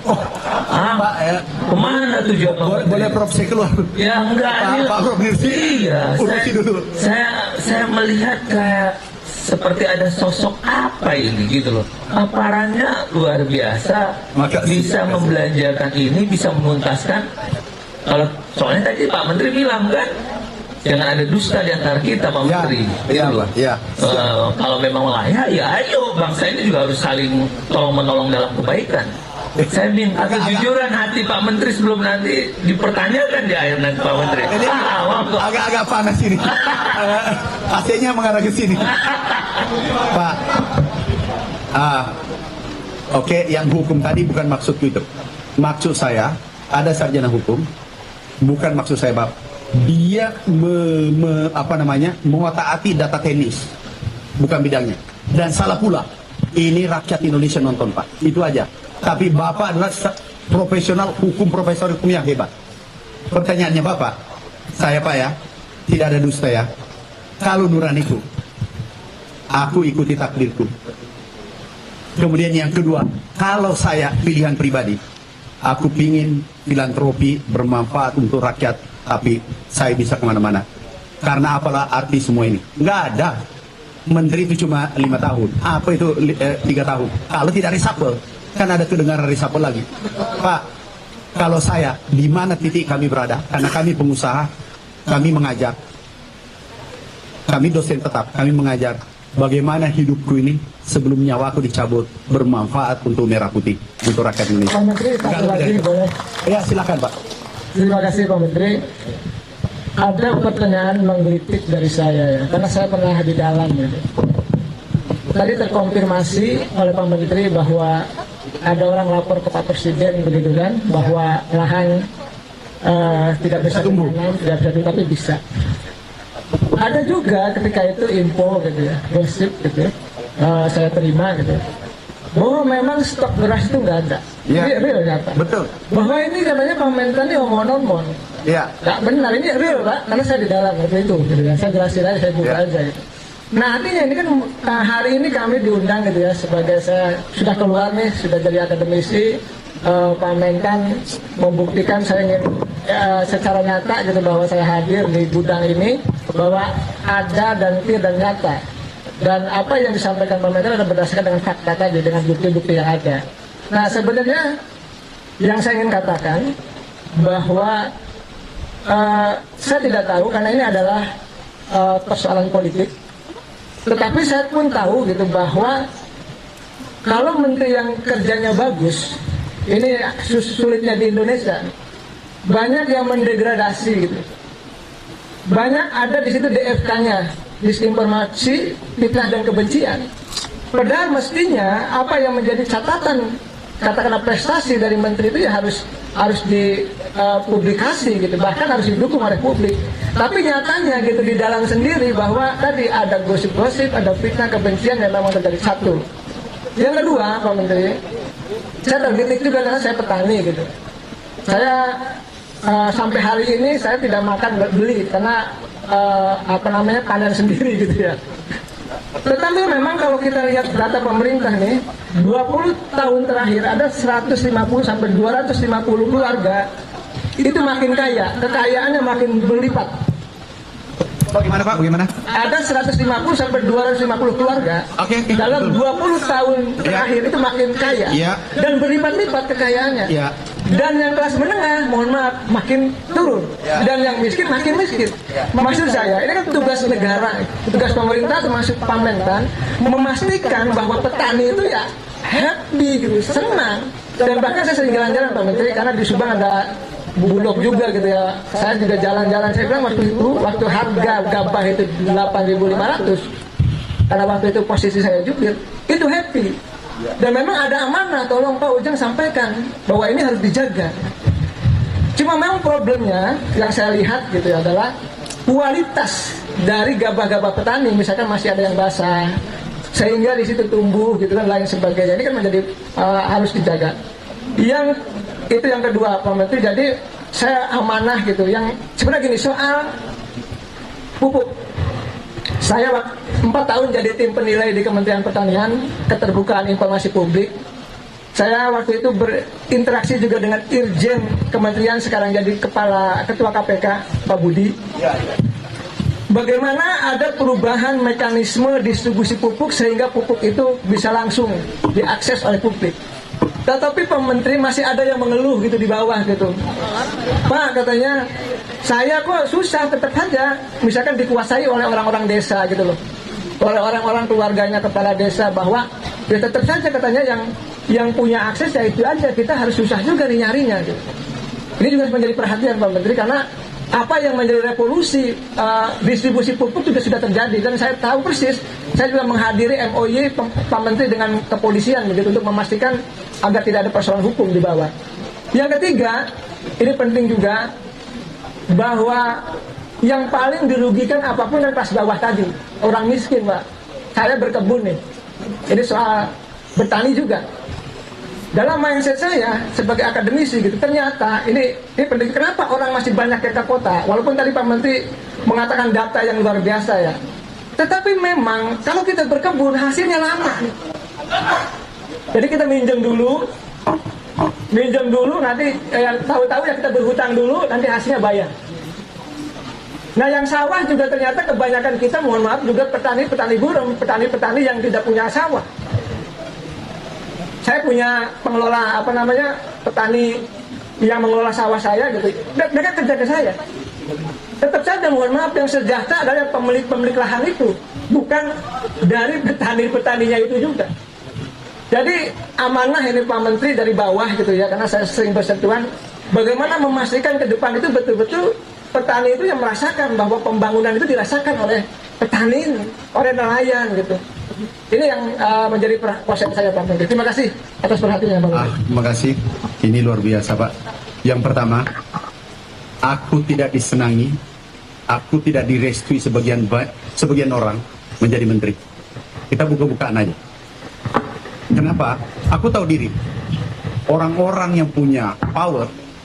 Pak, ya. Kemana tujuan Pak Menteri? Boleh Prof saya keluar? Ya enggak, Pak Prof Nirsi. Iya, Urusi dulu. saya melihat kayak seperti ada sosok apa ini gitu loh. Paparannya luar biasa, bisa membelanjakan ini, bisa menuntaskan. Kalau soalnya tadi Pak Menteri bilang kan, jangan ada dusta di antara kita Pak Menteri. Iya, Pak. Ya. Kalau memang layak, ya ayo bangsa ini juga harus saling tolong menolong dalam kebaikan. Saya minta kejujuran hati Pak Menteri sebelum nanti dipertanyakan di akhir nanti Pak Menteri. Agak panas ini. AC-nya mengarah ke sini. Pak. Oke, yang hukum tadi bukan maksudku itu. Maksud saya, ada sarjana hukum. Bukan maksud saya, Pak. Dia mengotak-atik data teknis. Bukan bidangnya. Dan salah pula. Ini rakyat Indonesia nonton, Pak. Itu aja. Tapi Bapak adalah profesional hukum, profesor hukum yang hebat. Pertanyaannya Bapak, saya Pak ya, tidak ada dusta ya. Kalau nuraniku, aku ikuti takdirku. Kemudian yang kedua, kalau saya pilihan pribadi, aku pingin filantropi bermanfaat untuk rakyat, tapi saya bisa kemana-mana. Karena apalah arti semua ini? Nggak ada. Menteri itu cuma 5 tahun. Apa itu 3 tahun? Kalau tidak reshuffle, kan ada kedengaran reshuffle lagi. Pak, kalau saya, di mana titik kami berada? Karena kami pengusaha, kami mengajar. Kami dosen tetap, kami mengajar. Bagaimana hidupku ini sebelum nyawaku dicabut bermanfaat untuk merah putih, untuk rakyat Indonesia. Pak Menteri, satu lagi boleh? Ya, silakan Pak. Terima kasih Pak Menteri. Ada pertanyaan menggelitik dari saya ya, karena saya pernah di dalam ya. Tadi terkonfirmasi oleh Pak Menteri bahwa ada orang lapor ke Pak Presiden begitu kan, bahwa lahan tidak bisa ditanam, tidak bisa tapi bisa. Ada juga ketika itu info gitu ya, gosip gitu ya, saya terima gitu, bahwa memang stok beras itu nggak ada. Ya. Ini real nyata. Betul. Bahwa ini katanya Pak Mentan ini omon-omon. Ya. Nggak benar, ini real Pak, karena saya di dalam gitu kan. Saya jelasin aja, saya buka aja gitu. Nah artinya ini kan hari ini kami diundang gitu ya, sebagai saya sudah keluar nih, sudah jadi akademisi. Pak Mentan membuktikan saya ingin secara nyata gitu bahwa saya hadir di gudang ini, bahwa ada dan clear dan nyata. Dan apa yang disampaikan Pak Mentan adalah berdasarkan dengan fakta tadi, dengan bukti-bukti yang ada. Nah sebenarnya yang saya ingin katakan bahwa saya tidak tahu, karena ini adalah persoalan politik. Tetapi saya pun tahu gitu bahwa kalau menteri yang kerjanya bagus, ini sulitnya di Indonesia, banyak yang mendegradasi gitu. Banyak ada di situ DFK-nya, disinformasi, fitnah dan kebencian. Padahal mestinya apa yang menjadi catatan, katakanlah prestasi dari menteri itu ya harus dipublikasi gitu, bahkan harus didukung oleh publik. Tapi nyatanya gitu di dalam sendiri bahwa tadi ada gosip-gosip, ada fitnah kebencian yang memang terjadi. Satu. Yang kedua, Pak Menteri, saya tergelitik juga karena saya petani gitu. Saya sampai hari ini saya tidak makan beli karena panen sendiri gitu ya. Tetapi memang kalau kita lihat data pemerintah nih, 20 tahun terakhir ada 150 sampai 250 keluarga itu makin kaya, kekayaannya makin berlipat. Bagaimana Pak? Bagaimana? Ada 150 sampai 250 keluarga dalam 20 tahun terakhir itu makin kaya dan berlipat-lipat kekayaannya. Dan yang kelas menengah, mohon maaf, makin turun. Dan yang miskin makin miskin. Maksud saya, ini kan tugas negara, tugas pemerintah termasuk Pamentan, memastikan bahwa petani itu ya happy gitu, senang. Dan bahkan saya sering jalan-jalan Pak Menteri, karena di Subang ada Bulog juga gitu ya. Saya juga jalan-jalan, saya bilang waktu harga gabah itu 8.500, karena waktu itu posisi saya jubir, itu happy. Dan memang ada amanah, tolong Pak Ujang sampaikan bahwa ini harus dijaga. Cuma memang problemnya yang saya lihat gitu ya adalah kualitas dari gabah-gabah petani, misalkan masih ada yang basah, sehingga di situ tumbuh gitu kan, lain sebagainya. Ini kan menjadi harus dijaga. Yang itu yang kedua Pak Menteri, jadi saya amanah gitu. Yang sebenarnya gini, soal pupuk. Saya 4 tahun jadi tim penilai di Kementerian Pertanian, keterbukaan informasi publik. Saya waktu itu berinteraksi juga dengan Irjen Kementerian, sekarang jadi Ketua KPK, Pak Budi. Bagaimana ada perubahan mekanisme distribusi pupuk sehingga pupuk itu bisa langsung diakses oleh publik. Tetapi Pak Menteri masih ada yang mengeluh gitu di bawah gitu. Pak, katanya, saya kok susah tetap saja, misalkan dikuasai oleh orang-orang desa gitu loh, oleh orang-orang keluarganya kepala desa, bahwa ya tetap saja katanya yang punya akses ya itu aja, kita harus susah juga nih nyarinya gitu. Ini juga menjadi perhatian Pak Menteri, karena apa yang menjadi revolusi distribusi pupuk juga sudah terjadi, dan saya tahu persis. Saya juga menghadiri MOY Pak Menteri dengan kepolisian begitu, untuk memastikan agar tidak ada persoalan hukum di bawah. Yang ketiga, ini penting juga, bahwa yang paling dirugikan apapun yang kelas bawah tadi, orang miskin Pak. Saya berkebun nih, ini soal bertani juga. Dalam mindset saya sebagai akademisi gitu, ternyata ini penting. Kenapa orang masih banyak yang ke kota? Walaupun tadi Pak Menteri mengatakan data yang luar biasa ya, tetapi memang kalau kita berkebun hasilnya lama nih. Jadi kita minjem dulu, nanti tahu-tahu ya kita berhutang dulu, nanti hasilnya bayar. Nah yang sawah juga ternyata kebanyakan kita, mohon maaf, juga petani-petani burung, petani-petani yang tidak punya sawah. Saya punya pengelola petani yang mengelola sawah saya gitu, mereka kerja ke saya. Tetap saja mohon maaf, yang sejahtera adalah pemilik lahan itu, bukan dari petani-petaninya itu juga. Jadi amanah ini Pak Menteri dari bawah gitu ya, karena saya sering bersentuhan, bagaimana memastikan ke depan itu betul-betul petani itu yang merasakan bahwa pembangunan itu dirasakan oleh petani, oleh nelayan gitu. Ini yang menjadi konsen saya Pak Menteri. Terima kasih atas perhatiannya Pak Menteri. Terima kasih, ini luar biasa Pak. Yang pertama, aku tidak disenangi, aku tidak direstui sebagian orang menjadi menteri. Kita buka-bukaan aja. Kenapa? Aku tahu diri. Orang-orang yang punya power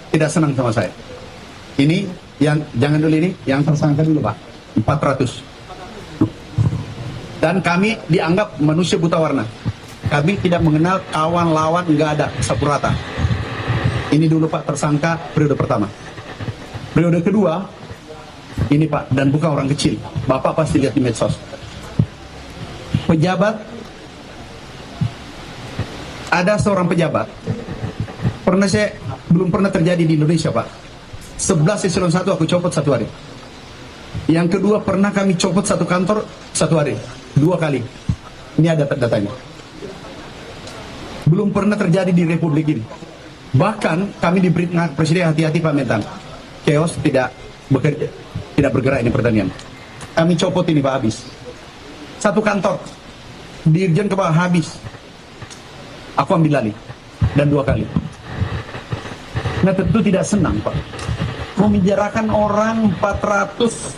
tidak senang sama saya. Ini yang jangan dulu, ini yang tersangka dulu Pak, 400. Dan kami dianggap manusia buta warna. Kami tidak mengenal kawan lawan, nggak ada, sapu rata. Ini dulu Pak tersangka periode pertama. Periode kedua, ini Pak, dan bukan orang kecil. Bapak pasti lihat di medsos. Pejabat, ada seorang pejabat, belum pernah terjadi di Indonesia Pak. 11 eselon 1 aku copot 1 hari. Yang kedua pernah kami copot 1 kantor 1 hari, 2 kali. Ini ada datanya. Belum pernah terjadi di Republik ini. Bahkan kami diberi Presiden, hati-hati Pak Mentan. Chaos tidak bekerja, tidak bergerak ini pertanian. Kami copot ini Pak, habis. 1 kantor, Dirjen ke bawah habis. Aku ambil alih, dan 2 kali. Nah tentu tidak senang Pak, memenjarakan orang 400,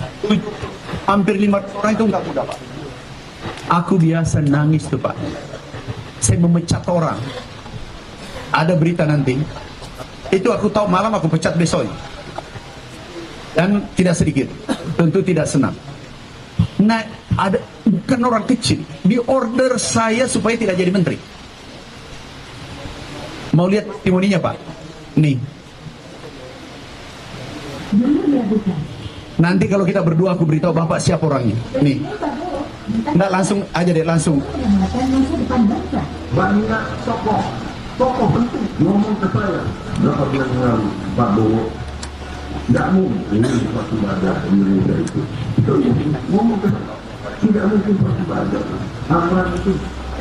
hampir 500 orang itu nggak mudah Pak. Aku biasa nangis tuh Pak. Saya memecat orang. Ada berita nanti, itu aku tahu malam aku pecat besok. Dan tidak sedikit, tentu tidak senang. Nah ada, bukan orang kecil, di order saya supaya tidak jadi menteri. Mau lihat testimoninya Pak? Nih. Nanti kalau kita berdua aku beritahu Bapak siapa orangnya. Nih. Nggak, langsung aja deh, langsung. Banyak tokoh penting ngomong ke saya. dapat dengan Pak Bowo, nggak mungkin suatu badan Indonesia itu ngomong kan, tidak mungkin suatu badan. Amran itu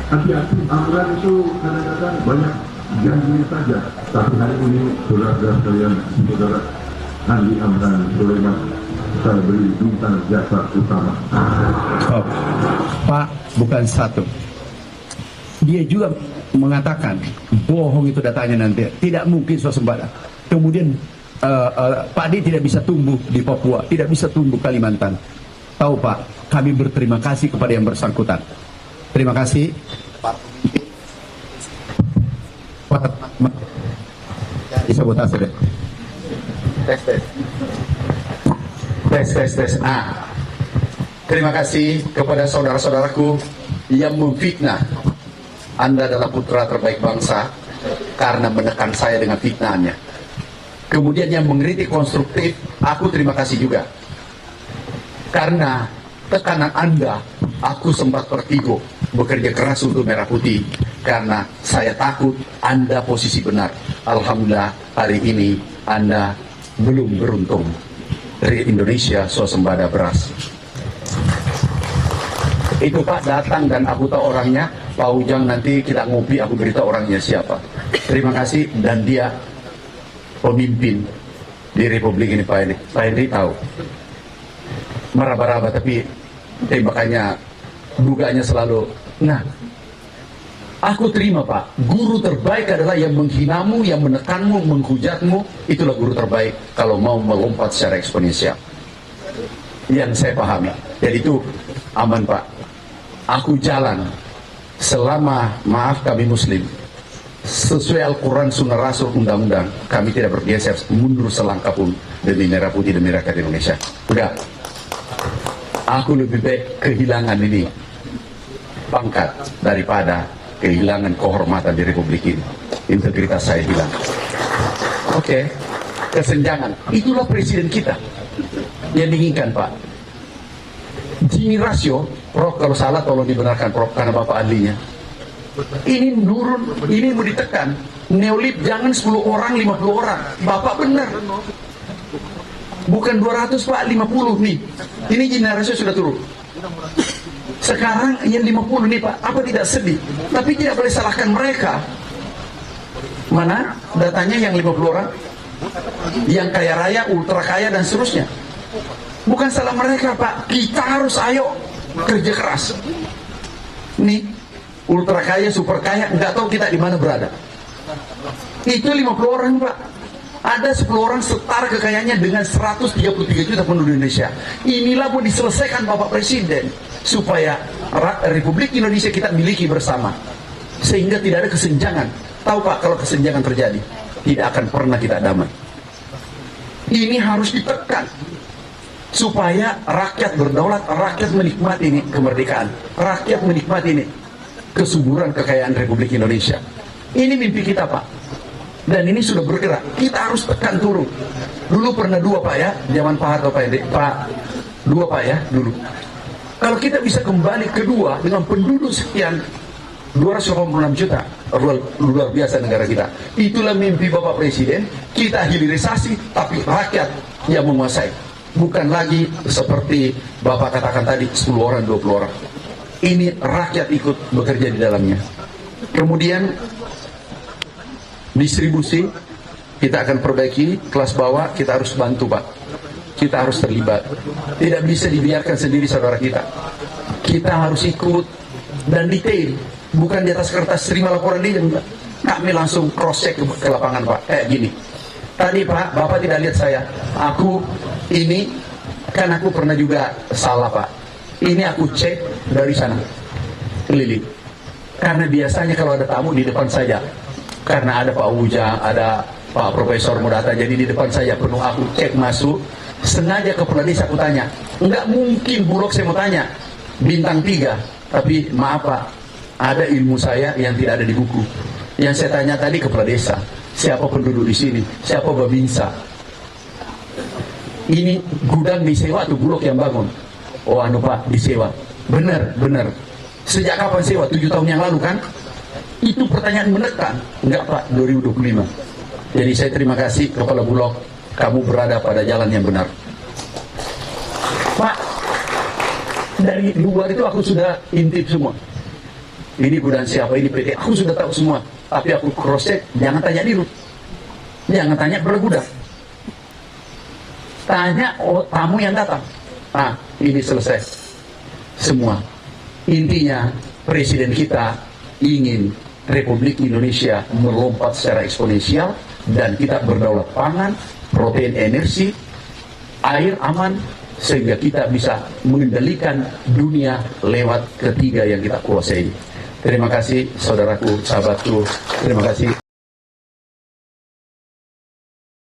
hati-hati, Amran itu kadang-kadang banyak janjinya saja. Tapi hari ini saudara sekalian, saudara Andi Amran Sulaiman, saya beri bintang jasa utama. Oh, Pak, bukan satu. Dia juga mengatakan bohong itu datanya nanti, tidak mungkin swasembada. Kemudian padi tidak bisa tumbuh di Papua, tidak bisa tumbuh Kalimantan. Tahu Pak, kami berterima kasih kepada yang bersangkutan. Terima kasih. Sabotase deh. Tes. Terima kasih kepada saudara-saudaraku yang memfitnah. Anda adalah putra terbaik bangsa karena menekan saya dengan fitnahnya. Kemudian yang mengkritik konstruktif, aku terima kasih juga. Karena tekanan Anda, aku sempat vertigo bekerja keras untuk Merah Putih karena saya takut Anda posisi benar. Alhamdulillah hari ini Anda belum beruntung. Dari Indonesia swasembada beras. Itu Pak datang dan aku tahu orangnya. Pak Ujang nanti kita ngopi, aku beritahu orangnya siapa. Terima kasih, dan dia pemimpin di Republik ini Pak Henry. Pak Henry tahu. Meraba-raba tapi tembakannya, duganya selalu. Nah, aku terima Pak. Guru terbaik adalah yang menghinamu, yang menekanmu, menghujatmu. Itulah guru terbaik kalau mau melompat secara eksponensial. Yang saya pahami. Jadi itu aman Pak. Aku jalan selama, maaf kami Muslim, sesuai Al-Quran, Sunnah Rasul, undang-undang, kami tidak bergeser mundur selangkah pun demi Merah Putih, demi rakyat Indonesia. Udah, aku lebih baik kehilangan ini pangkat daripada kehilangan kehormatan di Republik ini. Integritas saya hilang. Oke, kesenjangan. Itulah presiden kita yang diinginkan Pak. Gini rasio, Prof kalau salah tolong dibenarkan Prof karena Bapak ahlinya. Ini nurun, ini mau ditekan. Neolib jangan 10 orang, 50 orang. Bapak benar. Bukan 200 Pak, 50 nih. Ini gini rasio sudah turun. Sekarang yang 50 nih Pak, apa tidak sedih? Tapi tidak boleh salahkan mereka. Mana datanya yang 50 orang? Yang kaya raya, ultra kaya dan seterusnya. Bukan salah mereka Pak, kita harus ayo kerja keras. Nih, ultra kaya, super kaya, nggak tahu kita di mana berada. Itu 50 orang Pak. Ada 10 orang setara kekayaannya dengan 133 juta penduduk Indonesia. Inilah mau diselesaikan Bapak Presiden supaya Republik Indonesia kita miliki bersama, sehingga tidak ada kesenjangan. Tahu Pak, kalau kesenjangan terjadi, tidak akan pernah kita damai. Ini harus ditekan supaya rakyat berdaulat, rakyat menikmati ini kemerdekaan, rakyat menikmati ini kesuburan kekayaan Republik Indonesia. Ini mimpi kita Pak, dan ini sudah bergerak. Kita harus tekan turun. Dulu pernah 2 Pak ya, zaman Pak Harto Pak 2 Pak ya dulu. Kalau kita bisa kembali ke 2 dengan penduduk sekian 286 juta, luar biasa negara kita. Itulah mimpi Bapak Presiden. Kita hilirisasi, tapi rakyat yang menguasai. Bukan lagi seperti Bapak katakan tadi 10 orang, 20 orang. Ini rakyat ikut bekerja di dalamnya. Kemudian distribusi kita akan perbaiki. Kelas bawah kita harus bantu Pak. Kita harus terlibat. Tidak bisa dibiarkan sendiri saudara kita. Kita harus ikut dan detail. Bukan di atas kertas terima laporan dia. Kami langsung cross check ke lapangan Pak. Kayak gini. Tadi Pak, Bapak tidak lihat saya. Aku ini kan aku pernah juga salah Pak. Ini aku cek dari sana keliling. Karena biasanya kalau ada tamu di depan saja. Karena ada Pak Ujang, ada Pak Profesor Mudata, jadi di depan saya penuh. Aku cek masuk. Sengaja ke kepala desa aku tanya. Enggak mungkin Bulog saya mau tanya bintang 3. Tapi maaf Pak, ada ilmu saya yang tidak ada di buku. Yang saya tanya tadi kepala desa. Siapa penduduk di sini? Siapa Babinsa? Ini gudang disewa atau Bulog yang bangun? Oh anu Pak, disewa. Benar. Sejak kapan sewa? 7 tahun yang lalu kan? Itu pertanyaan menekan. Enggak Pak, 2025. Jadi saya terima kasih Kepala Bulog, kamu berada pada jalan yang benar. Pak, dari luar itu aku sudah intip semua. Ini gudang siapa, ini PT, aku sudah tahu semua. Tapi aku cross check, jangan tanya dirut, jangan tanya kepala gudang, tanya tamu yang datang. Nah, ini selesai semua. Intinya Presiden kita ingin Republik Indonesia melompat secara eksponensial dan kita berdaulat pangan, protein, energi, air aman, sehingga kita bisa mengendalikan dunia lewat ketiga yang kita kuasai. Terima kasih saudaraku, sahabatku. Terima kasih